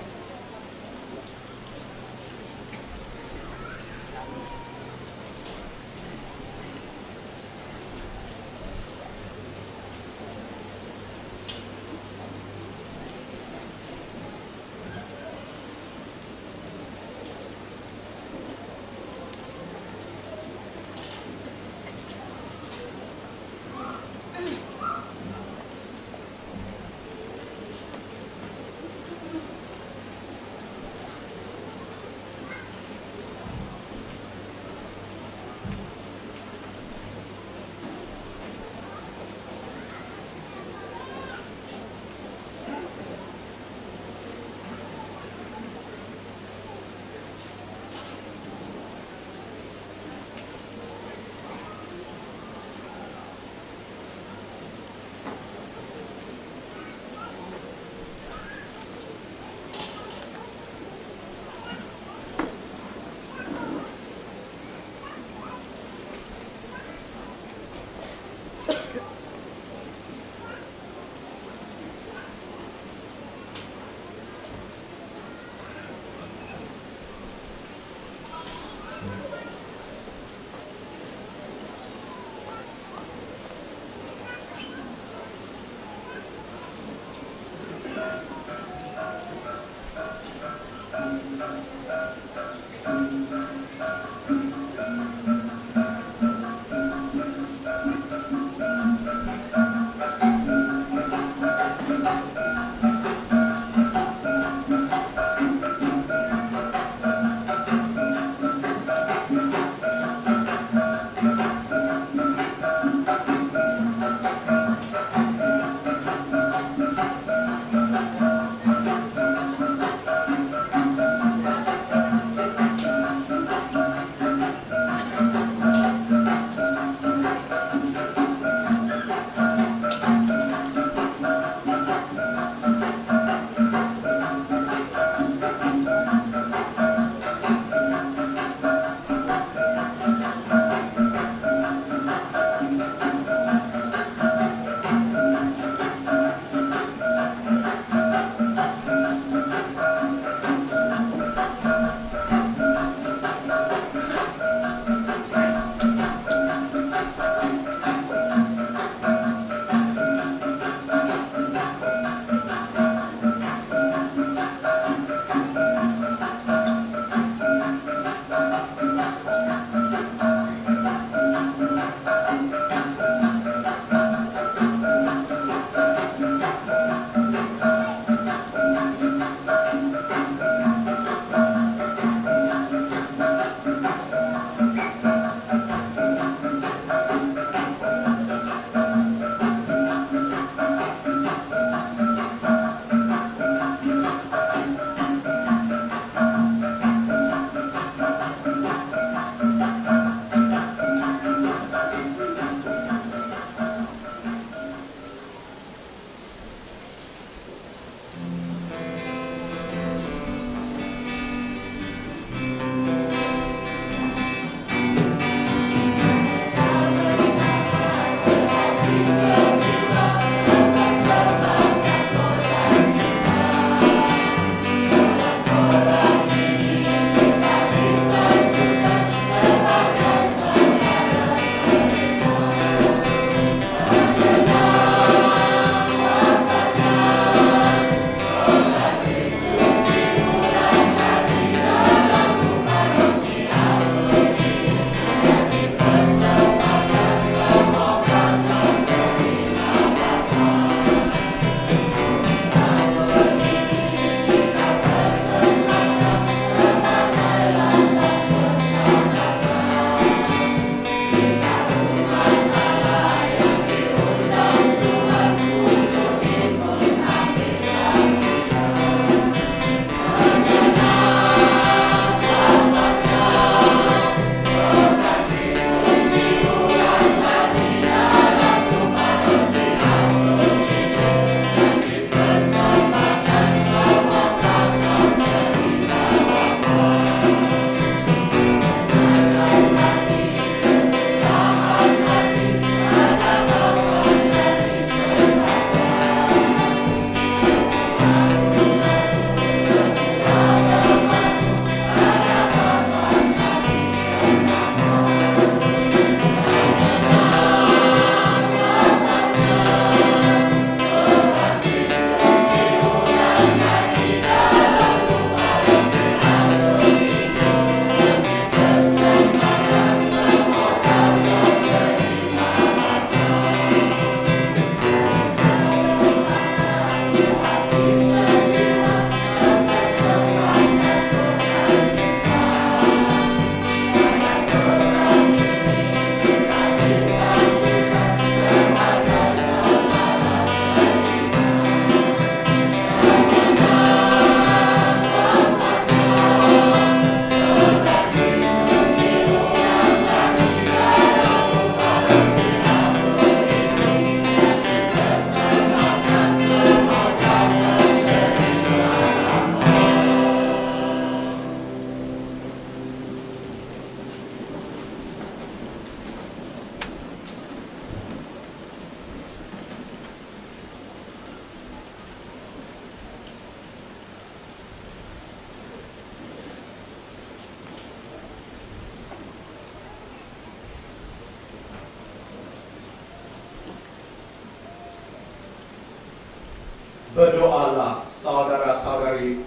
[SPEAKER 6] Berdoalah saudara-saudari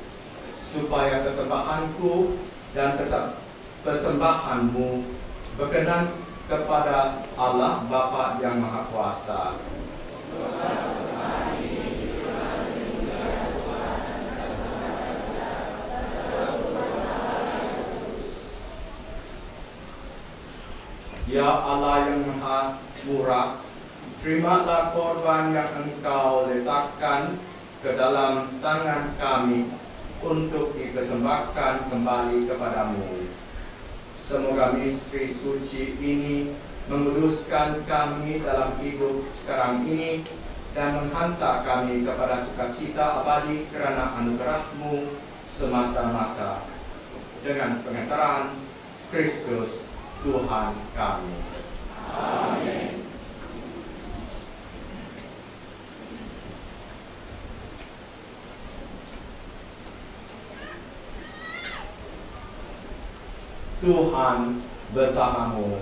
[SPEAKER 6] supaya kesembahanku dan persembahanmu berkenan kepada Allah Bapa yang Maha Kuasa. Ya Allah yang Maha Murah, terimalah korban yang Engkau letakkan ke dalam tangan kami untuk dipersembahkan kembali kepadamu. Semoga misteri suci ini menguduskan kami dalam hidup sekarang ini dan menghantar kami kepada sukacita abadi kerana anugerah-Mu semata-mata. Dengan pengantaran Kristus Tuhan kami.
[SPEAKER 3] Amin.
[SPEAKER 6] Tuhan bersamamu.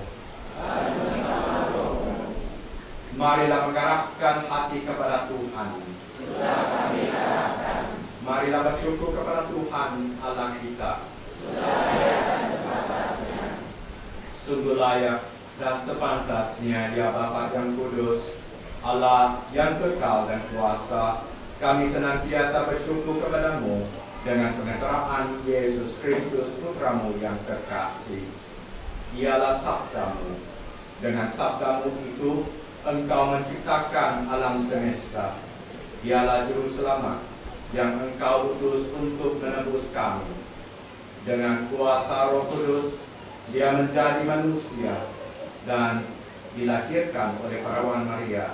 [SPEAKER 6] Marilah mengarahkan hati kepada Tuhan.
[SPEAKER 3] Sudah kami arahkan.
[SPEAKER 6] Marilah bersyukur kepada Tuhan Allah kita.
[SPEAKER 3] Sudah layak dan sepantasnya.
[SPEAKER 6] Sungguh layak dan sepantasnya ya Bapa yang kudus, Allah yang kekal dan kuasa, kami senantiasa bersyukur kepadamu dengan pengeteraan Yesus Kristus Putramu yang terkasih. Ialah sabdamu. Dengan sabdamu itu Engkau menciptakan alam semesta. Dialah Juru Selamat yang Engkau utus untuk menebus kami. Dengan kuasa Roh Kudus, Dia menjadi manusia dan dilahirkan oleh Perawan Maria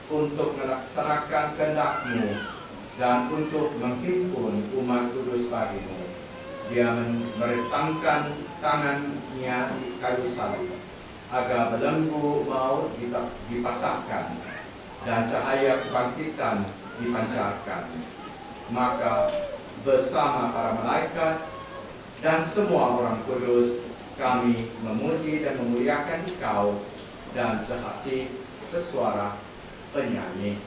[SPEAKER 6] untuk melaksanakan kehendak-Mu dan untuk menghimpun umat kudus bagimu. Dia merentangkan tangannya di kayu salib agar belenggu maut dipatahkan dan cahaya kebangkitan dipancarkan. Maka bersama para malaikat dan semua orang kudus kami memuji dan memuliakan Engkau dan sehati sesuara penyanyi.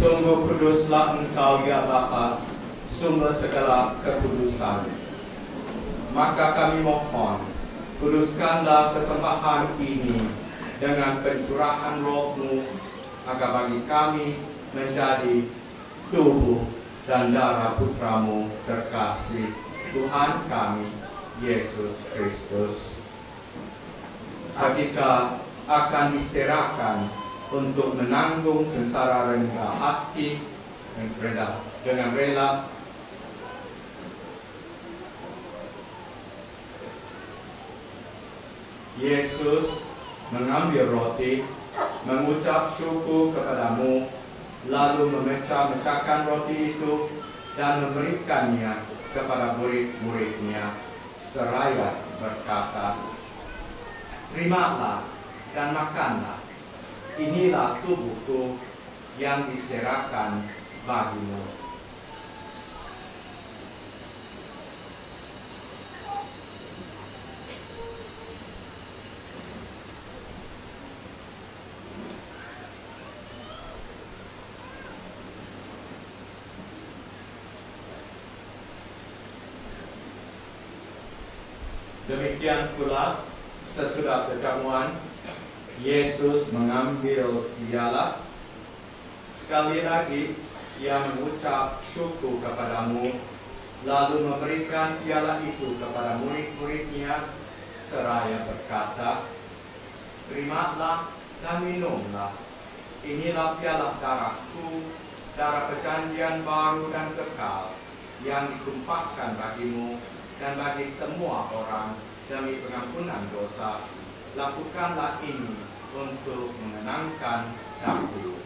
[SPEAKER 6] Sungguh kuduslah Engkau ya Bapa, sumber segala kekudusan. Maka kami mohon, kuduskanlah persembahan ini dengan pencurahan Roh-Mu, agar bagi kami menjadi tubuh dan darah Putramu terkasih, Tuhan kami, Yesus Kristus. Ketika akan diserahkan untuk menanggung sengsara rendah hati dengan rela, Yesus mengambil roti, mengucap syukur kepadamu, lalu memecah-mecahkan roti itu dan memberikannya kepada murid-muridnya, seraya berkata, "Terimalah dan makanlah. Inilah tubuhku yang diserahkan bagimu." Demikian pula sesudah perjamuan, Yesus mengambil piala. Sekali lagi, Ia mengucap syukur kepadamu, lalu memberikan piala itu kepada murid-muridnya, seraya berkata, "Terimalah dan minumlah. Inilah piala darahku, darah perjanjian baru dan kekal, yang ditumpahkan bagimu dan bagi semua orang demi pengampunan dosa. Lakukanlah ini untuk mengenangkan aku."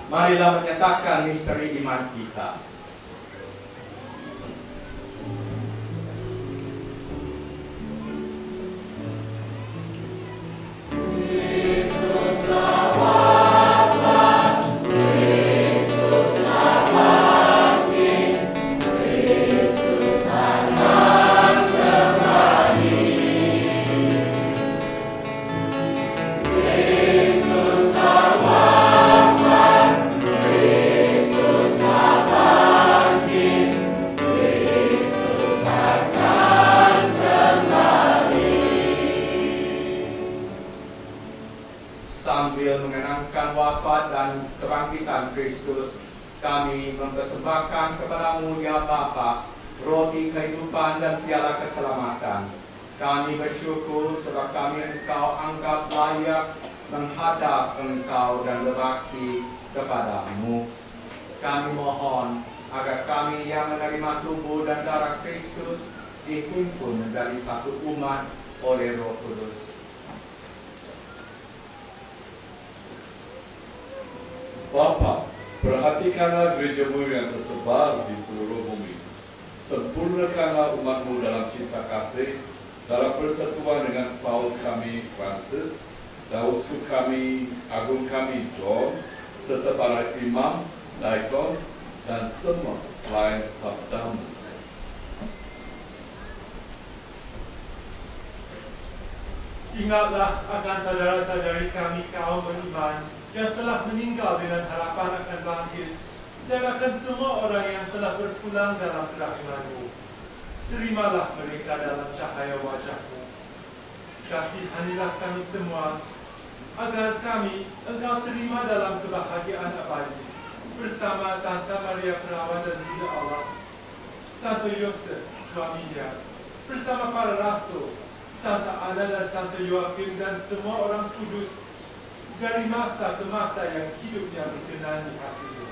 [SPEAKER 6] Marilah menyatakan misteri iman kita. Sambil mengenangkan wafat dan kebangkitan Kristus, kami mempersembahkan kepadamu ya Bapa, roti kehidupan dan piala keselamatan. Kami bersyukur sebab kami Engkau anggap layak menghadap Engkau dan berbakti kepadamu. Kami mohon agar kami yang menerima tubuh dan darah Kristus dihimpun menjadi satu umat oleh Roh Kudus.
[SPEAKER 7] Bapa, perhatikanlah gereja-Mu yang tersebar di seluruh bumi. Sempurnakanlah umat-Mu dalam cinta kasih, dalam persatuan dengan Paus kami Francis, dan uskup kami, agung kami John, serta para imam, daikon, dan semua pelayan sabda-Mu.
[SPEAKER 5] Ingatlah akan saudara-saudari kami kaum beriman yang telah meninggal dengan harapan akan bangkit, dan akan semua orang yang telah berpulang dalam kerahiman-Mu. Terimalah mereka dalam cahaya wajah-Mu. Kasihanilah kami semua, agar kami Engkau terima dalam kebahagiaan abadi, bersama Santa Maria Perawat dan Bunda Allah, Santo Yosef, suaminya, bersama para rasul, Santa Ana dan Santo Yoakim dan semua orang kudus, dari masa ke masa yang hidupnya berkenan di hati-Mu.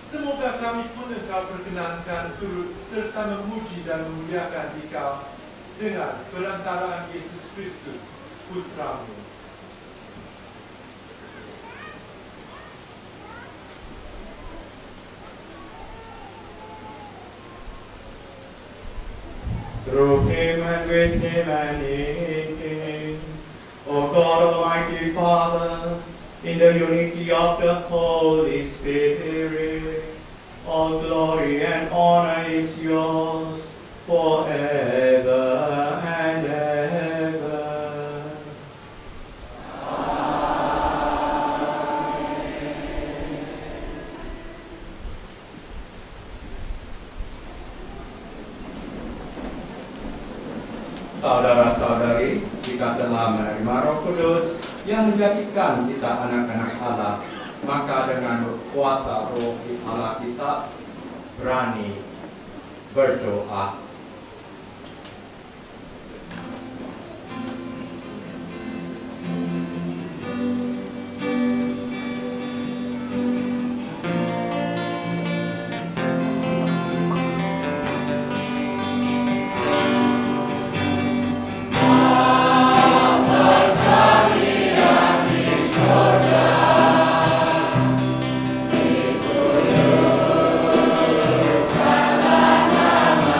[SPEAKER 5] Semoga kami pun Engkau perkenankan turut serta memuji dan memuliakan Engkau dengan perantaraan Yesus Kristus, Putra-Mu.
[SPEAKER 6] Through Him and with Him and in Him, O God, Almighty Father, in the unity of the Holy Spirit, all glory and honor is yours forever and ever. Saudara-saudari, kita telah menerima Roh Kudus yang menjadikan kita anak-anak Allah, maka dengan kuasa Roh Allah kita berani berdoa.
[SPEAKER 3] Di kuduskanlah nama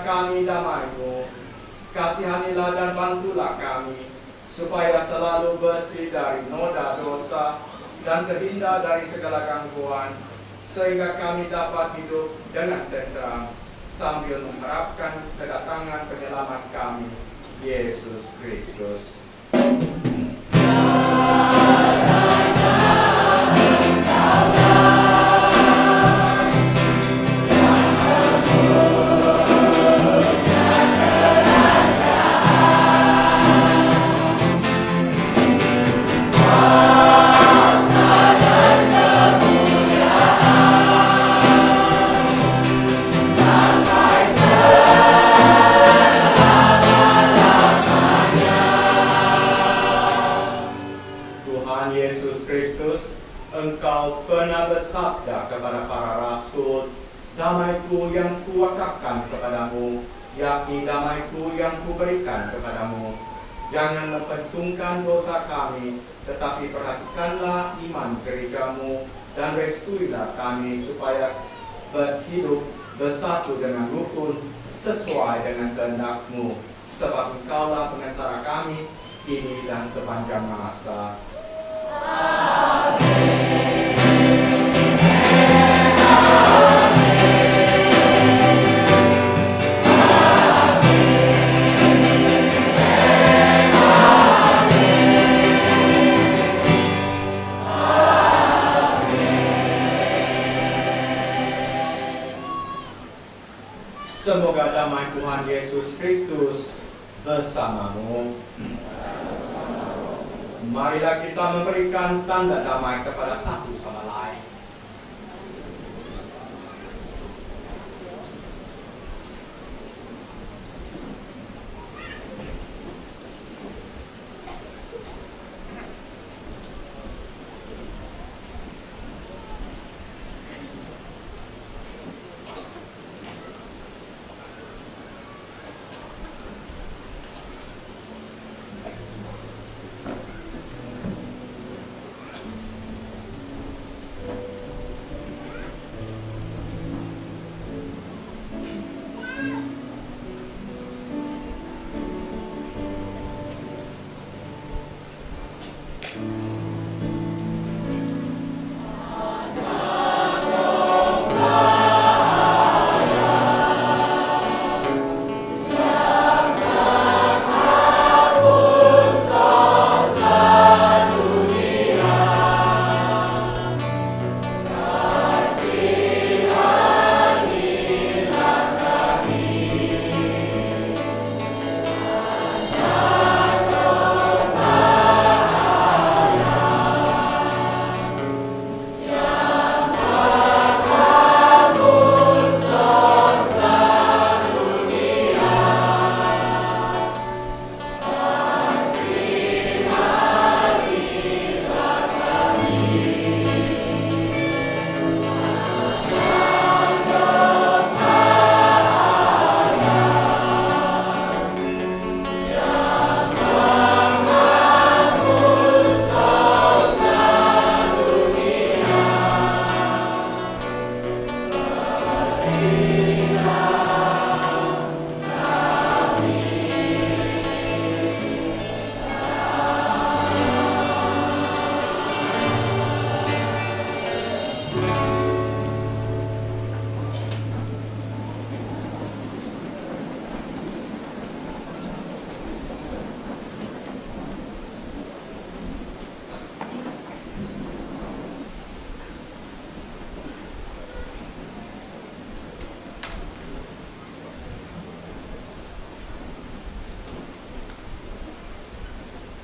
[SPEAKER 6] berikan kami damai-Mu. Kasihanilah dan bantulah kami, supaya selalu bersih dari noda dosa dan terhindar dari segala gangguan, sehingga kami dapat hidup dengan tenteram, sambil mengharapkan kedatangan penyelamat kami, Yesus Kristus. Engkau pernah bersabda kepada para rasul, damai-Ku yang Kuwatakkan kepadamu, yakni damai-Ku yang Kuberikan kepadamu. Jangan memperhitungkan dosa kami, tetapi perhatikanlah iman gereja-Mu, dan restuilah kami supaya berhidup bersatu dengan rukun sesuai dengan kehendak-Mu, sebab Engkaulah pengantara kami kini dan sepanjang masa. Semoga damai Tuhan Yesus Kristus bersamamu. Marilah kita memberikan tanda damai kepada satu sama lain.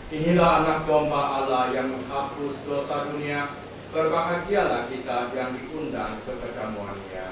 [SPEAKER 6] Inilah anak domba Allah yang menghapus dosa dunia. Berbahagialah kita yang diundang ke perjamuan-Nya.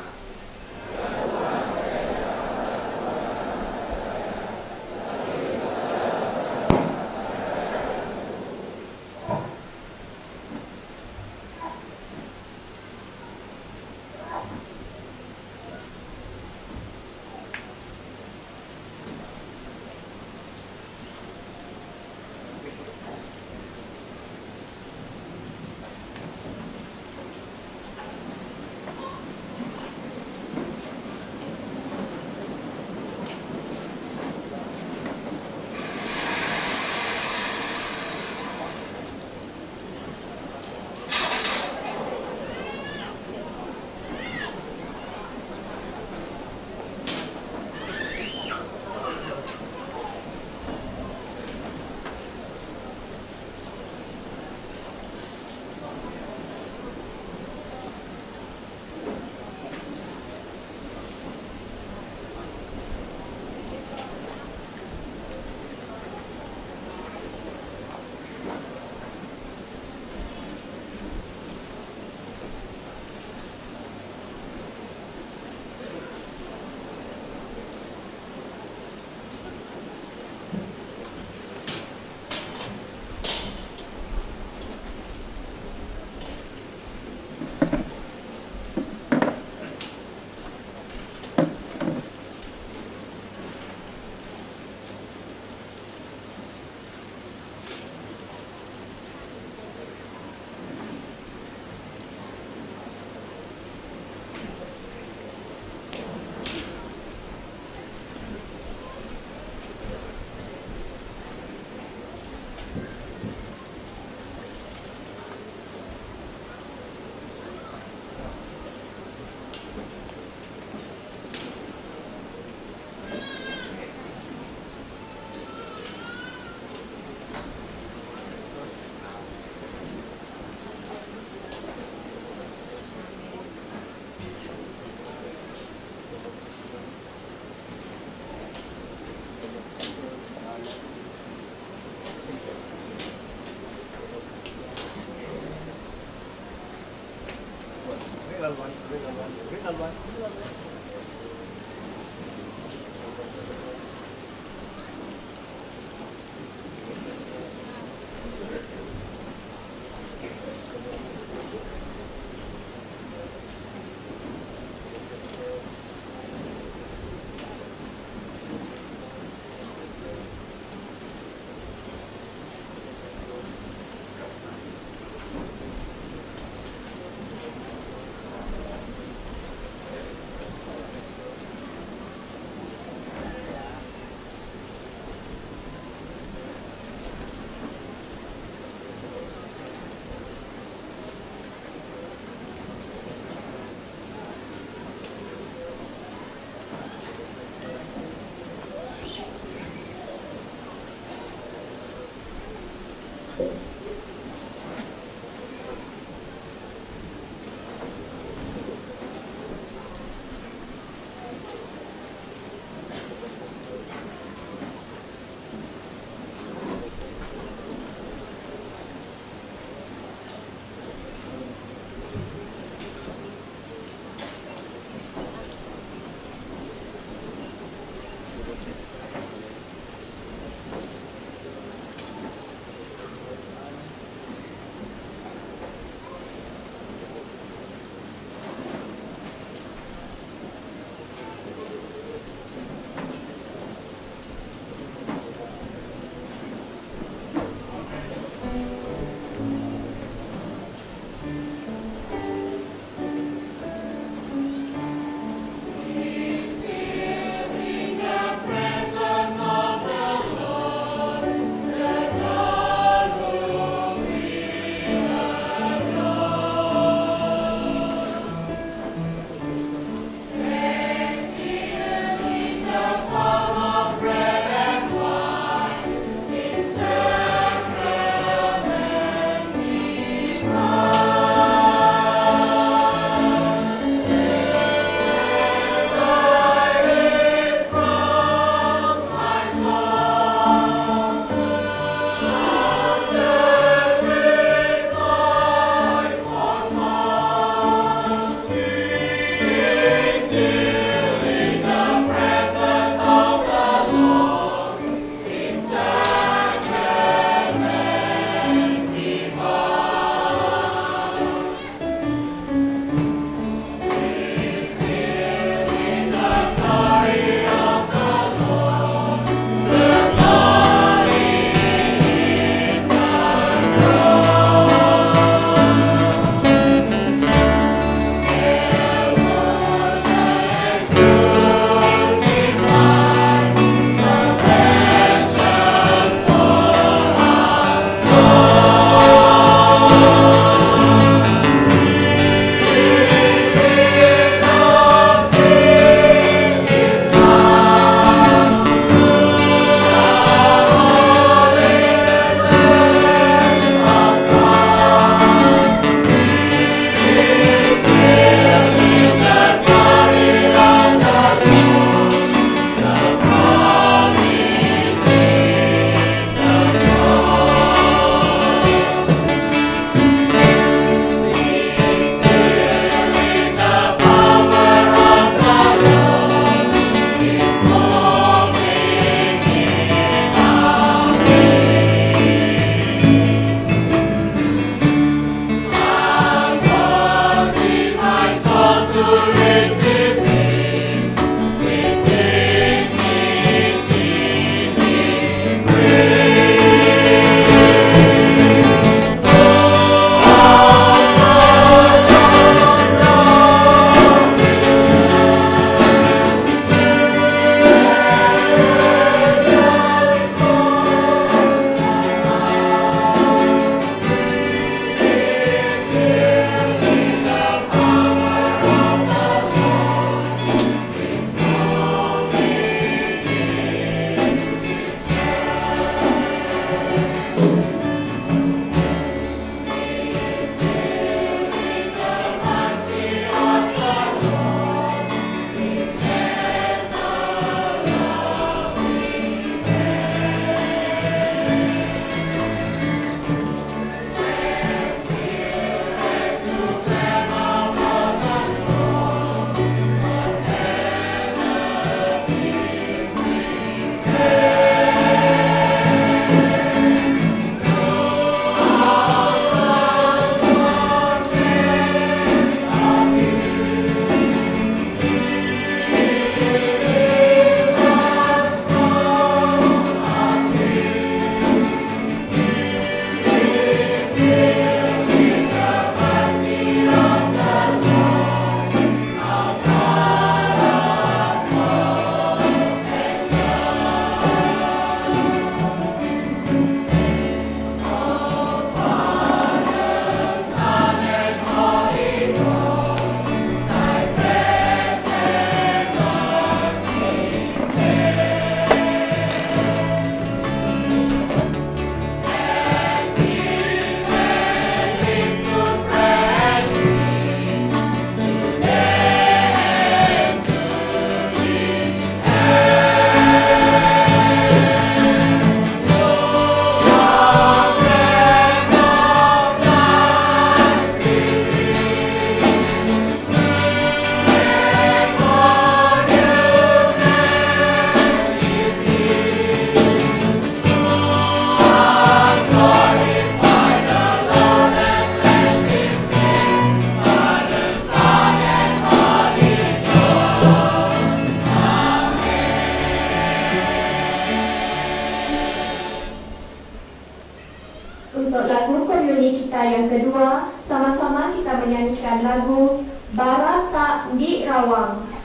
[SPEAKER 1] penyanyi kita yang kedua, sama-sama kita menyanyikan lagu Barata di Rawang.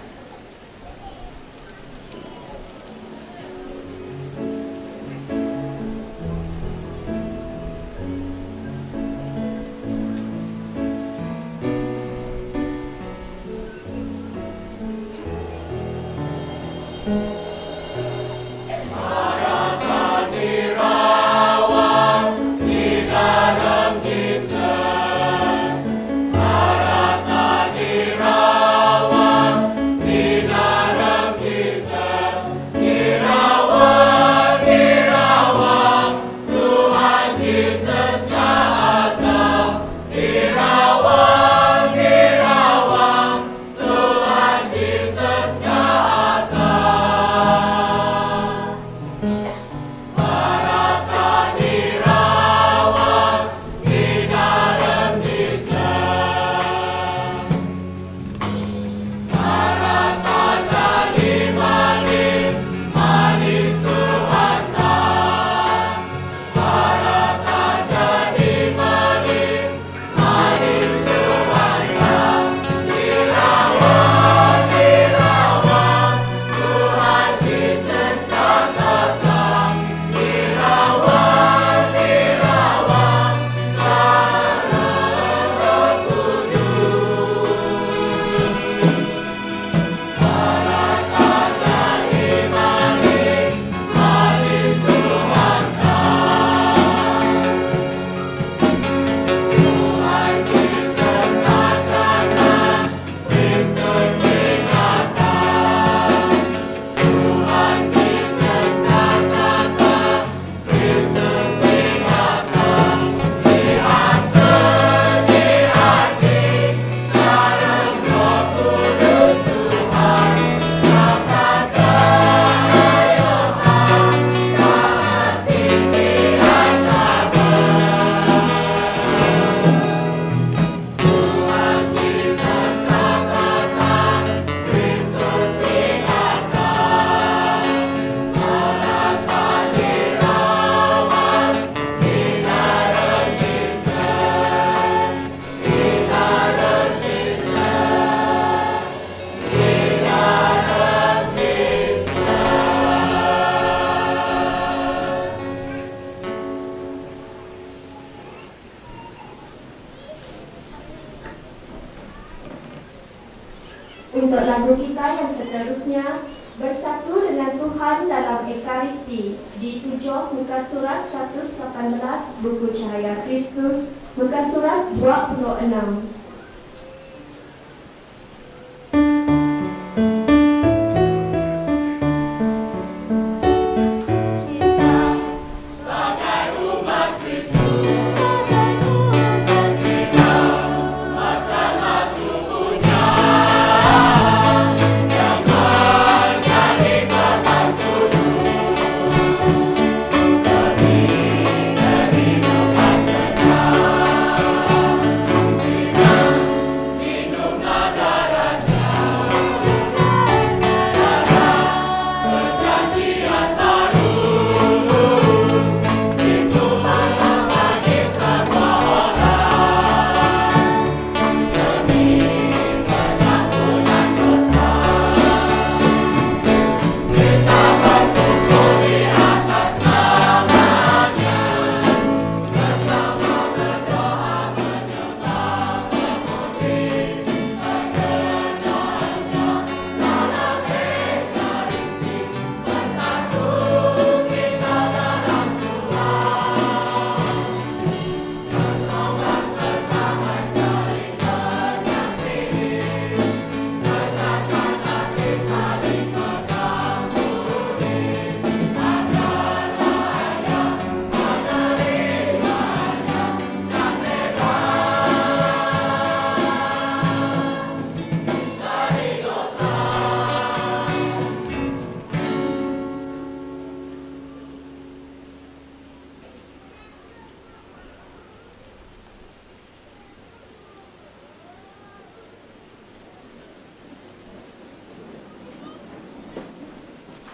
[SPEAKER 1] Untuk lagu kita yang seterusnya, Bersatu dengan Tuhan dalam Ekaristi, di 7 muka surat 118 buku Cahaya Kristus, muka surat 26.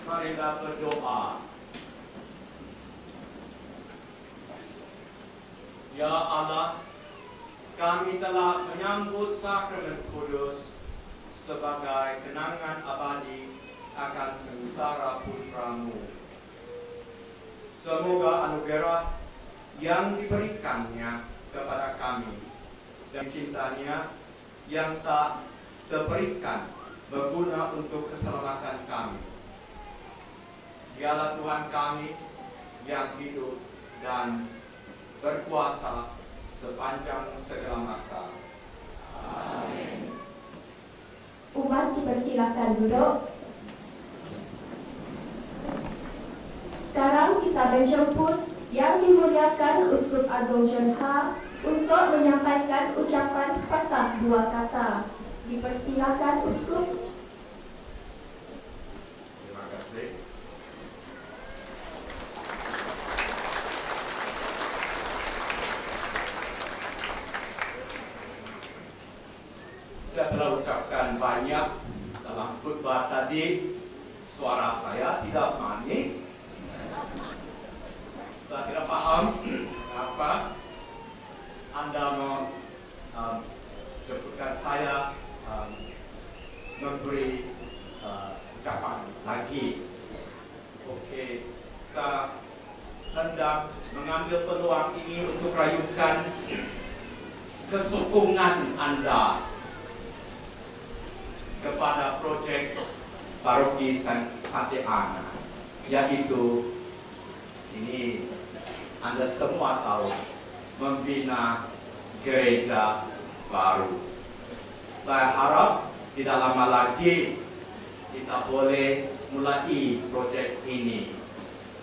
[SPEAKER 6] Marilah berdoa. Ya Allah, kami telah menyambut sakramen kudus sebagai kenangan abadi akan sengsara putramu. Semoga anugerah yang diberikannya kepada kami dan cintanya yang tak terberikan berguna untuk keselamatan kami. Dialah Tuhan kami yang hidup dan berkuasa sepanjang segala masa.
[SPEAKER 1] Amin. Umat dipersilakan duduk. Sekarang kita menjemput yang dimuliakan Uskup Agung John Ha untuk menyampaikan ucapan sepatah dua kata. Dipersilakan Uskup.
[SPEAKER 6] Terima kasih. Saya telah ucapkan banyak dalam khutbah tadi. Suara saya tidak manis. Saya tidak paham kenapa Anda menjemputkan saya memberi ucapan lagi. Oke, saya hendak mengambil peluang ini untuk rayukan kesokongan Anda kepada proyek Paroki Santa Ana, yaitu ini Anda semua tahu, membina gereja baru. Saya harap tidak lama lagi kita boleh mulai proyek ini,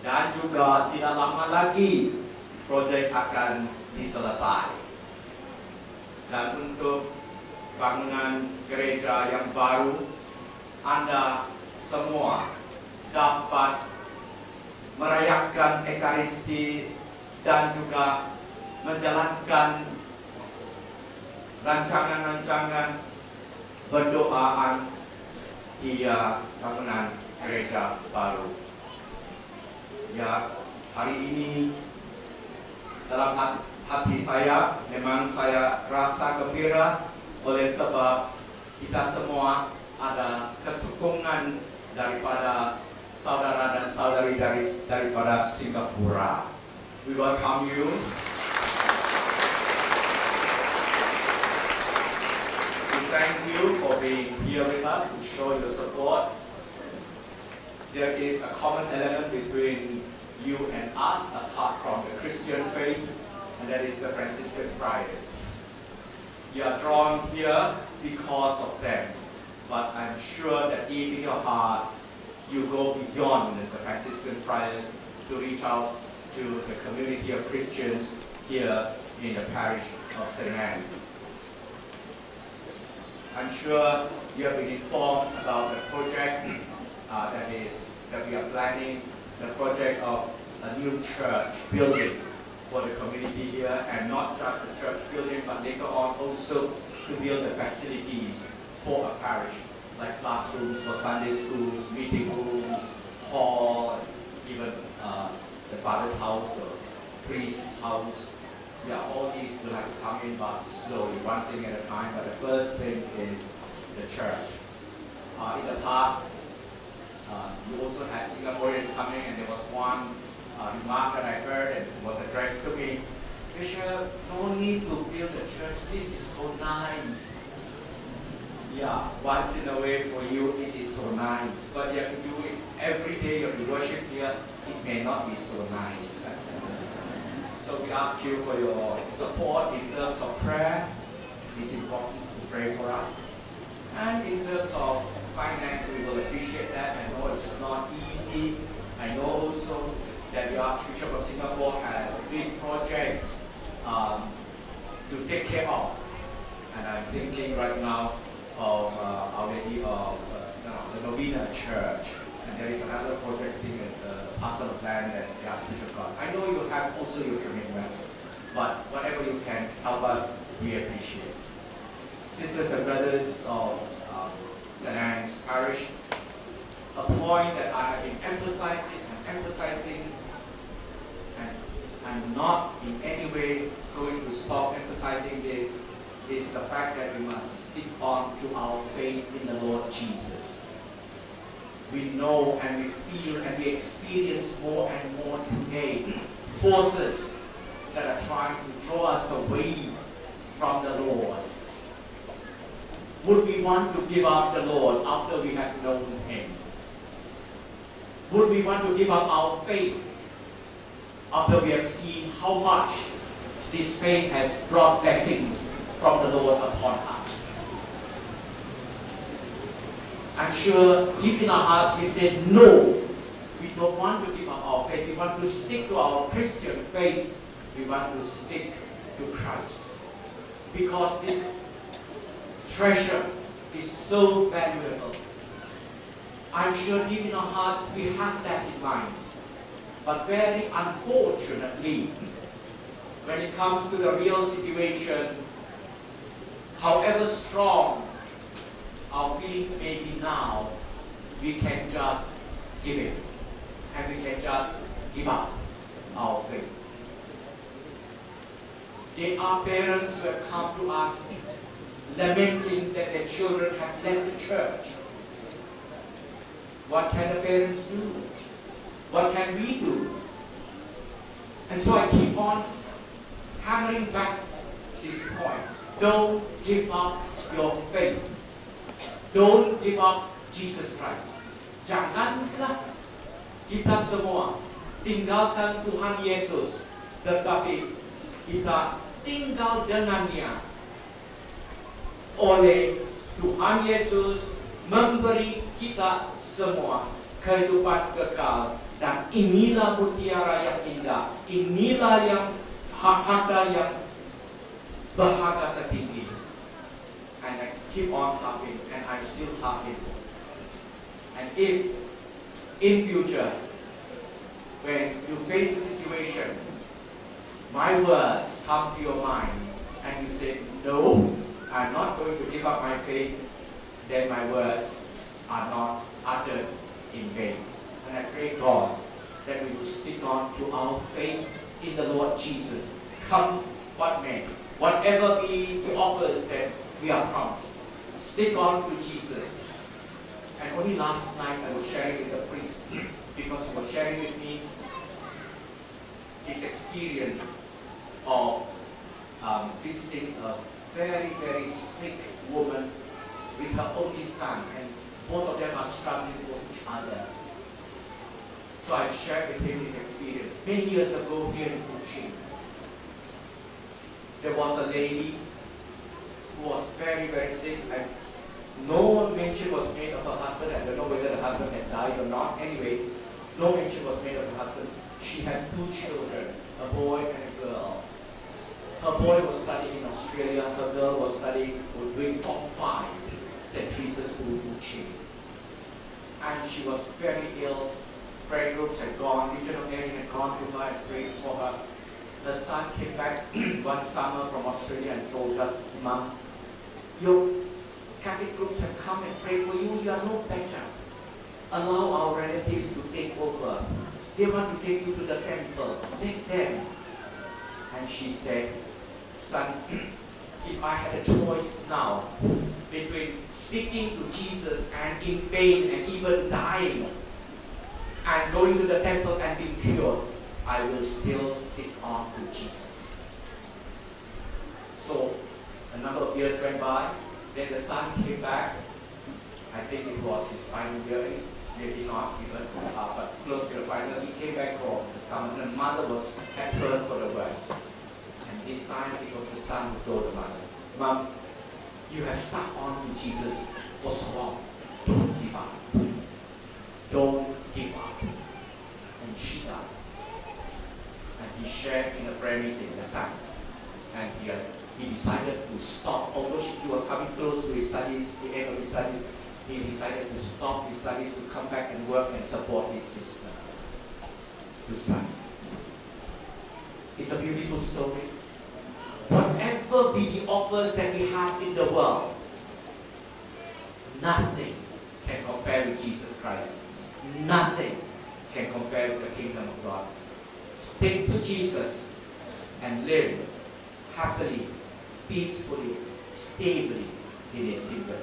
[SPEAKER 6] dan juga tidak lama lagi proyek akan diselesai. Dan untuk bangunan gereja yang baru, Anda semua dapat merayakan Ekaristi dan juga menjalankan rancangan-rancangan berdoaan di bangunan gereja baru. Ya, hari ini dalam hati saya memang saya rasa gembira oleh sebab kita semua ada kesokongan daripada saudara dan saudari daripada Singapura. We welcome you. We thank you for being here with us to show your support. There is a common element between you and us apart from the Christian faith, and that is the Franciscan friars. You are drawn here because of them, but I'm sure that deep in your hearts you go beyond the Franciscan friars to reach out to the community of Christians here in the parish of St. Anne. I'm sure you have been informed about the project that we are planning, the project of a new church building for the community here, and not just a church building, but later on also to build the facilities for a parish, like classrooms for Sunday schools, meeting rooms, hall, even the father's house or priest's house. Yeah, all these will have to come in, but slowly, one thing at a time. But the first thing is the church. In the past, you also had Singaporeans coming, and there was one remark that I heard, and it was addressed to me. Bishop, no need to build a church. This is so nice. Yeah, once in a way for you it is so nice, but you have to do it every day. You have to worship here. It may not be so nice. So we ask you for your support in terms of prayer. It's important to pray for us. And in terms of finance, we will appreciate that. I know it's not easy. I know also that the Archbishop of Singapore has big projects to take care of. And I'm thinking right now of Our Lady of the Novena Church. And there is another project thing at the parcel of land that the Archbishop got. I know you have also your commitment, but whatever you can help us, we appreciate. Sisters and brothers of St. Anne's Parish, a point that I have been emphasizing, and I'm not in any way going emphasizing this is the fact that we must stick on to our faith in the Lord Jesus. We know and we feel and we experience more and more today forces that are trying to draw us away from the Lord. Would we want to give up the Lord after we have known Him? Would we want to give up our faith after we have seen how much this faith has brought blessings from the Lord upon us? I'm sure deep in our hearts we said, no, we don't want to give up our faith. We want to stick to our Christian faith. We want to stick to Christ. Because this treasure is so valuable. I'm sure deep in our hearts we have that in mind. But very unfortunately, when it comes to the real situation, however strong our feelings may be now, we can just give it. And we can just give up our faith. There are parents who have come to us lamenting that their children have left the church. What can the parents do? What can we do? And so I keep on hammering back this point. Don't give up your faith. Don't give up Jesus Christ. Janganlah kita semua tinggalkan Tuhan Yesus, tetapi kita tinggal dengannya. Oleh Tuhan Yesus memberi kita semua kehidupan kekal, dan inilah mutiara yang indah, inilah yang harta yang berharga tertinggi. And I keep on harping, and I'm still harping. And if in future, when you face a situation, my words come to your mind, and you say, no, I'm not going to give up my faith, then my words are not uttered in vain. And I pray, God, that we will stick on to our faith in the Lord Jesus. Come what may, whatever be the offers that we are promised, stick on to Jesus. And only last night I was sharing with the priest, because he was sharing with me his experience of visiting a very, very sick woman with her only son, and both of them are struggling for each other. So I shared with him his experience. Many years ago here in Kuching, there was a lady who was very, very sick, and no mention was made of her husband. I don't know whether the husband had died or not. Anyway, no mention was made of the husband. She had 2 children, a boy and a girl. Her boy was studying in Australia, her girl was studying, doing Form 5, St. Teresa's School, Kuching. And she was very ill. Prayer groups had gone, Legion of Mary had gone to her and prayed for her. Her son came back one summer from Australia and told her, Mom, your Catholic groups have come and prayed for you, you are no better. Allow our relatives to take over. They want to take you to the temple. Let them. And she said, son, if I had a choice now between sticking to Jesus and in pain and even dying and going to the temple and being cured, I will still stick on to Jesus. So a number of years went by. Then the son came back. I think it was his final year, maybe not even, but close to the final. He came back for the summer. The mother had turned for the worse. And this time it was the son who told the mother, Mom, you have stuck on to Jesus for so long. Don't give up. Don't give up. And she died. And he shared in a prayer meeting, the son. And he decided to stop. Although he was coming close to his studies, the end of his studies, he decided to stop his studies, to come back and work and support his sister to study. It's a beautiful story. Whatever be the offers that we have in the world, nothing can compare with Jesus Christ. Nothing can compare with the kingdom of God. Stick to Jesus and live happily peacefully, stably in His kingdom.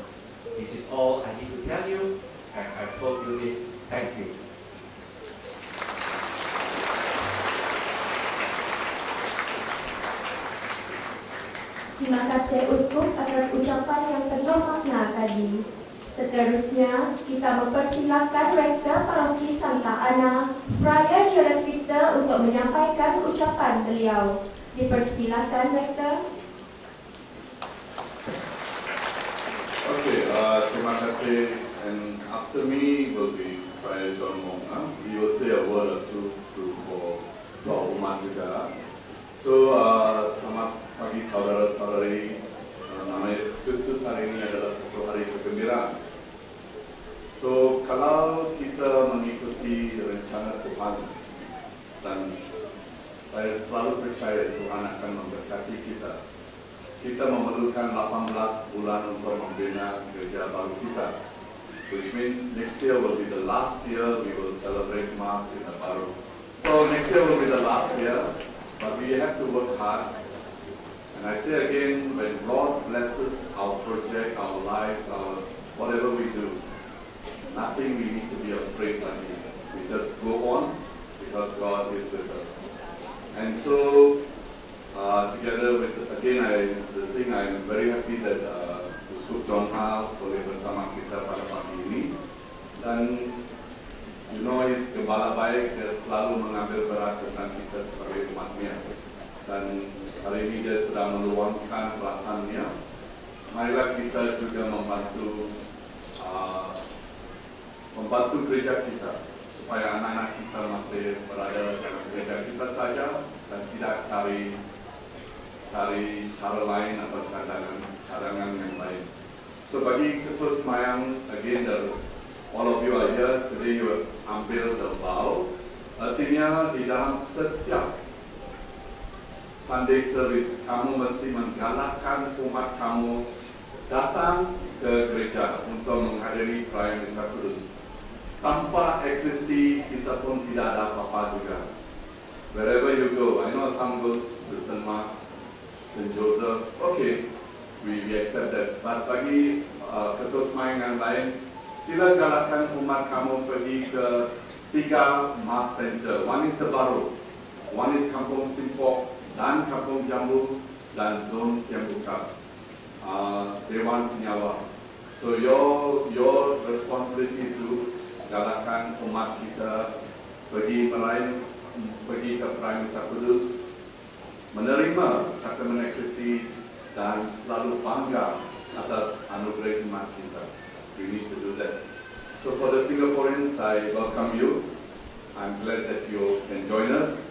[SPEAKER 6] This is all I need to tell you, and I told you this. Thank you.
[SPEAKER 1] Terima kasih Uskup atas ucapan yang penuh makna tadi. Seterusnya, kita mempersilakan Rektor Paroki Santa Ana, Friar Gerard Victor untuk menyampaikan ucapan beliau. Dipersilakan Rektor.
[SPEAKER 7] Okay, terima kasih. And after me will be Friar John Wong. He will say a word or two for umat juga. So, selamat pagi saudara-saudari. Nama Yesus Kristus hari ini adalah satu hari kegembiraan. So, kalau kita mengikuti rencana Tuhan, dan saya selalu percaya Tuhan akan memberkati kita. Kita memerlukan 18 bulan untuk membina gereja baru kita, which means next year will be the last year we will celebrate Mass in the Baru. So next year will be the last year, but we have to work hard. And I say again, when God blesses our project, our lives, our whatever we do, nothing we need to be afraid of. We just go on because God is with us. And so, together with, again, I'm very happy that Uskup John Hall boleh bersama kita pada pagi ini. Dan, you know, he's gembala baik, dia selalu mengambil berat tentang kita sebagai umatnya. Dan hari ini dia sudah meluangkan perasaannya. Marilah kita juga membantu gereja kita supaya anak-anak kita masih berada dalam gereja kita saja dan tidak cari cara lain atau cadangan yang lain. So bagi ketua semayang, again, all of you are here today, you ambil the vow. Artinya di dalam setiap Sunday service, kamu mesti menggalakkan umat kamu datang ke gereja untuk menghadiri perayaan Misa Kudus. Tanpa eklisti, kita pun tidak ada apa-apa juga. Wherever you go, I know some goes to St. Mark, St. Joseph, okay, we accept that. But bagi ketua semayang yang lain, sila galakkan umat kamu pergi ke 3 Mass Center. One is the Baru, one is Kampung Simpok, dan Kampung Jambu, dan Zon Tiambuka, Dewan Penyawa. So your responsibility is to galakkan umat kita pergi ke perayaan Misa Kudus, menerima sakramen eklesia dan selalu bangga atas anugerah umat kita. We need to do that. So for the Singaporeans, I welcome you. I'm glad that you can join us.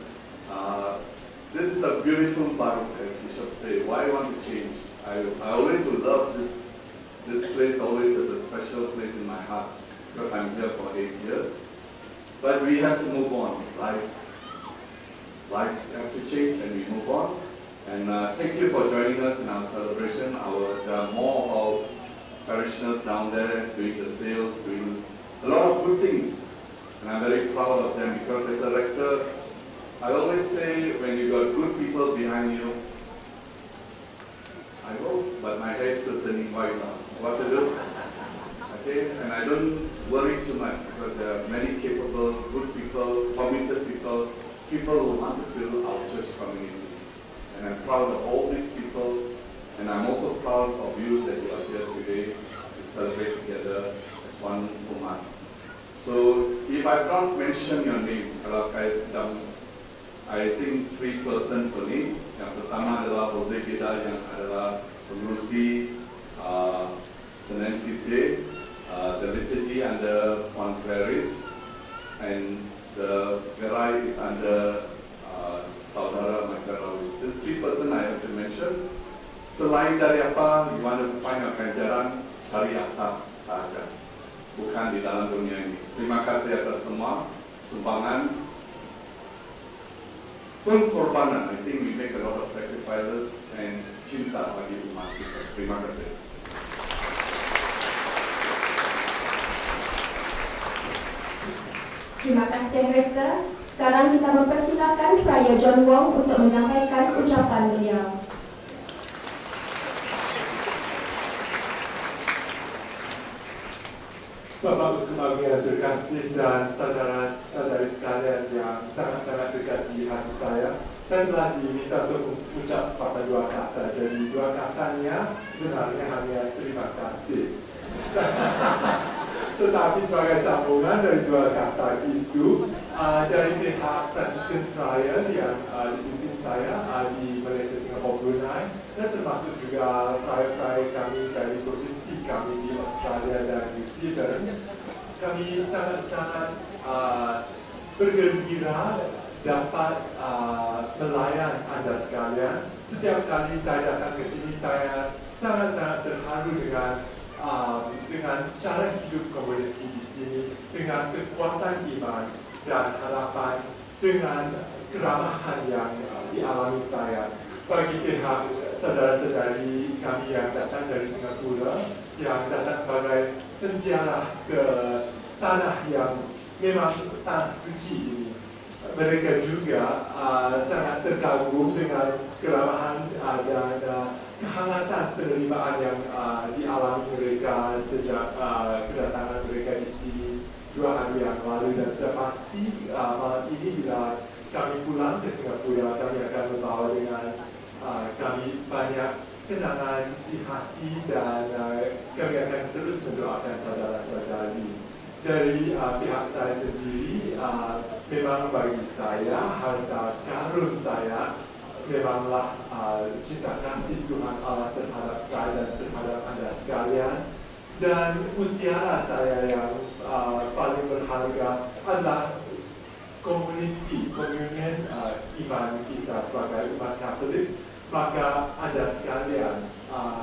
[SPEAKER 7] This is a beautiful Baru, as Bishop say. Why I want to change? I always will love this place. Always has a special place in my heart because I'm here for 8 years. But we have to move on, right? Lives have to change, and we move on. And thank you for joining us in our celebration. There are more of our parishioners down there doing the sales, doing a lot of good things, and I'm very proud of them because as a rector, I always say when you got good people behind you, I hope, but my hair is still turning white now. What to do? Okay, and I don't worry too much because there are many capable, good people, committed people, people who want to build our church community. And I'm proud of all these people, and I'm also proud of you that you are here today to celebrate together as one umat. So if I don't mention your name, kalau I think 3 persons only. Yang pertama adalah Jose Geda yang adalah pengurusi Senin Fisye, the liturgy under Juan Claris, and the Gerai is under Saudara Michael Rawis. These 3 persons I have to mention. Selain dari apa, you want to find a ganjaran, cari atas saja, bukan di dalam dunia ini. Terima kasih atas semua sumbangan, pengorbanan. I think we make a lot of sacrifices and cinta bagi umat kita. Terima kasih.
[SPEAKER 1] Terima kasih Rektor. Sekarang kita mempersilakan Friar John Wong untuk menyampaikan ucapan beliau.
[SPEAKER 5] Bapak Uskup Agung yang terkasih dan saudara-saudari sekalian yang sangat-sangat dekat di hati saya telah diminta untuk mengucap sepatah dua kata. Jadi dua katanya sebenarnya hanya terima kasih. Tetapi sebagai sambungan dari dua kata itu, dari pihak Franciscan Trial yang dipimpin saya di Malaysia, Singapura, Brunei, dan termasuk juga trial kami dari provinsi kami di Australia dan New Zealand, kami sangat-sangat bergembira dapat melayan Anda sekalian. Setiap kali saya datang ke sini, saya sangat-sangat terharu dengan cara hidup komuniti di sini, dengan kekuatan iman dan harapan, dengan keramahan yang dialami saya. Bagi pihak saudara-saudari kami yang datang dari Singapura, yang datang sebagai penziarah ke tanah yang memang tanah suci ini, mereka juga sangat terkagum dengan keramahan dan kehangatan penerimaan yang dialami mereka sejak kedatangan mereka di sini 2 hari yang lalu, dan sudah pasti malam ini bila kami pulang ke Singapura, kami akan membawa dengan kami banyak kenangan di hati dan kami akan terus mendoakan saudara-saudari. Dari pihak saya sendiri, memang bagi saya harta karun saya memanglah cinta kasih Tuhan Allah terhadap saya dan terhadap Anda sekalian, dan mutiara saya yang paling berharga adalah komunion iman kita sebagai umat Katolik. Maka Anda sekalian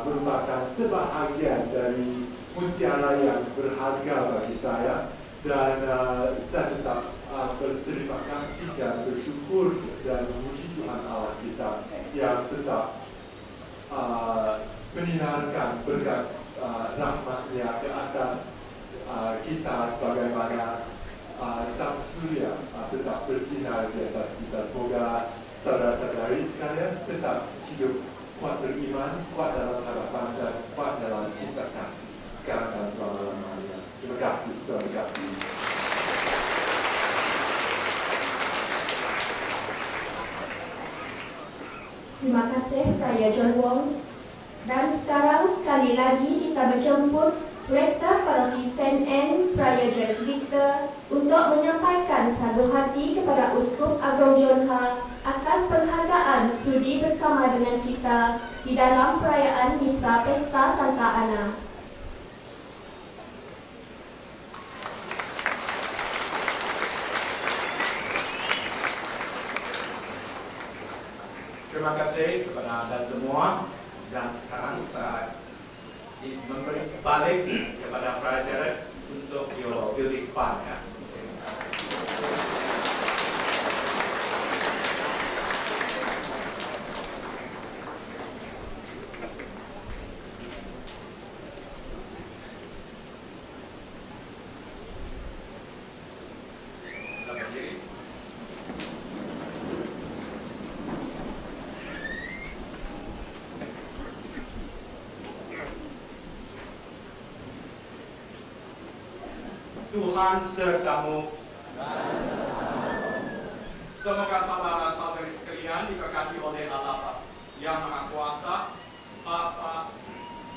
[SPEAKER 5] merupakan sebahagian dari mutiara yang berharga bagi saya, dan saya tetap berterima kasih dan bersyukur dan memuji Tuhan Allah kita yang tetap menyinarkan berkat rahmat-Nya ke atas kita, sebagaimana sang surya tetap bersinar di atas kita. Semoga saudara-saudari sekalian tetap hidup kuat beriman, kuat dalam harapan, dan kuat dalam cinta kasih sekarang dan selama-lamanya. Terima kasih, Tuhan berkati.
[SPEAKER 1] Terima kasih Raya John Wong. Dan sekarang sekali lagi kita berjemput Rektor Paroki St. Anne, Friar Jack Victor, untuk menyampaikan saluran hati kepada Uskup Agung John Ha atas penghargaan sudi bersama dengan kita di dalam perayaan Misa Pesta Santa Ana.
[SPEAKER 6] Terima kasih kepada Anda semua, dan sekarang saya memberi balik kepada Praja untuk your building fund ya. Selamat diri. Tuhan sertamu. Semoga saudara-saudari sekalian diberkati oleh Allah yang Maha Kuasa, Bapa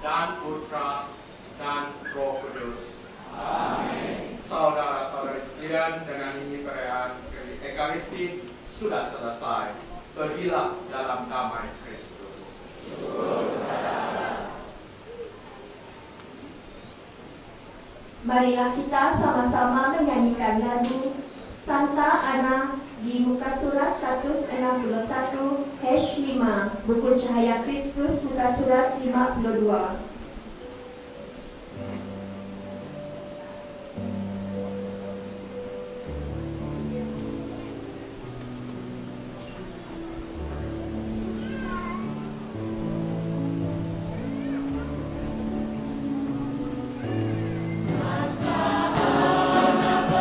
[SPEAKER 6] dan Putra dan Roh Kudus. Amin. Saudara-saudari sekalian, dengan ini perayaan Ekaristi sudah selesai. Pergilah dalam damai Kristus.
[SPEAKER 1] Marilah kita sama-sama menyanyikan lagu Santa Ana di muka surat 161 #5 buku Cahaya Kristus muka surat 52.
[SPEAKER 3] Bye.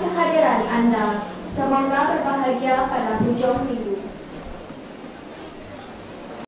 [SPEAKER 1] kehadiran Anda. Semoga berbahagia pada hujung minggu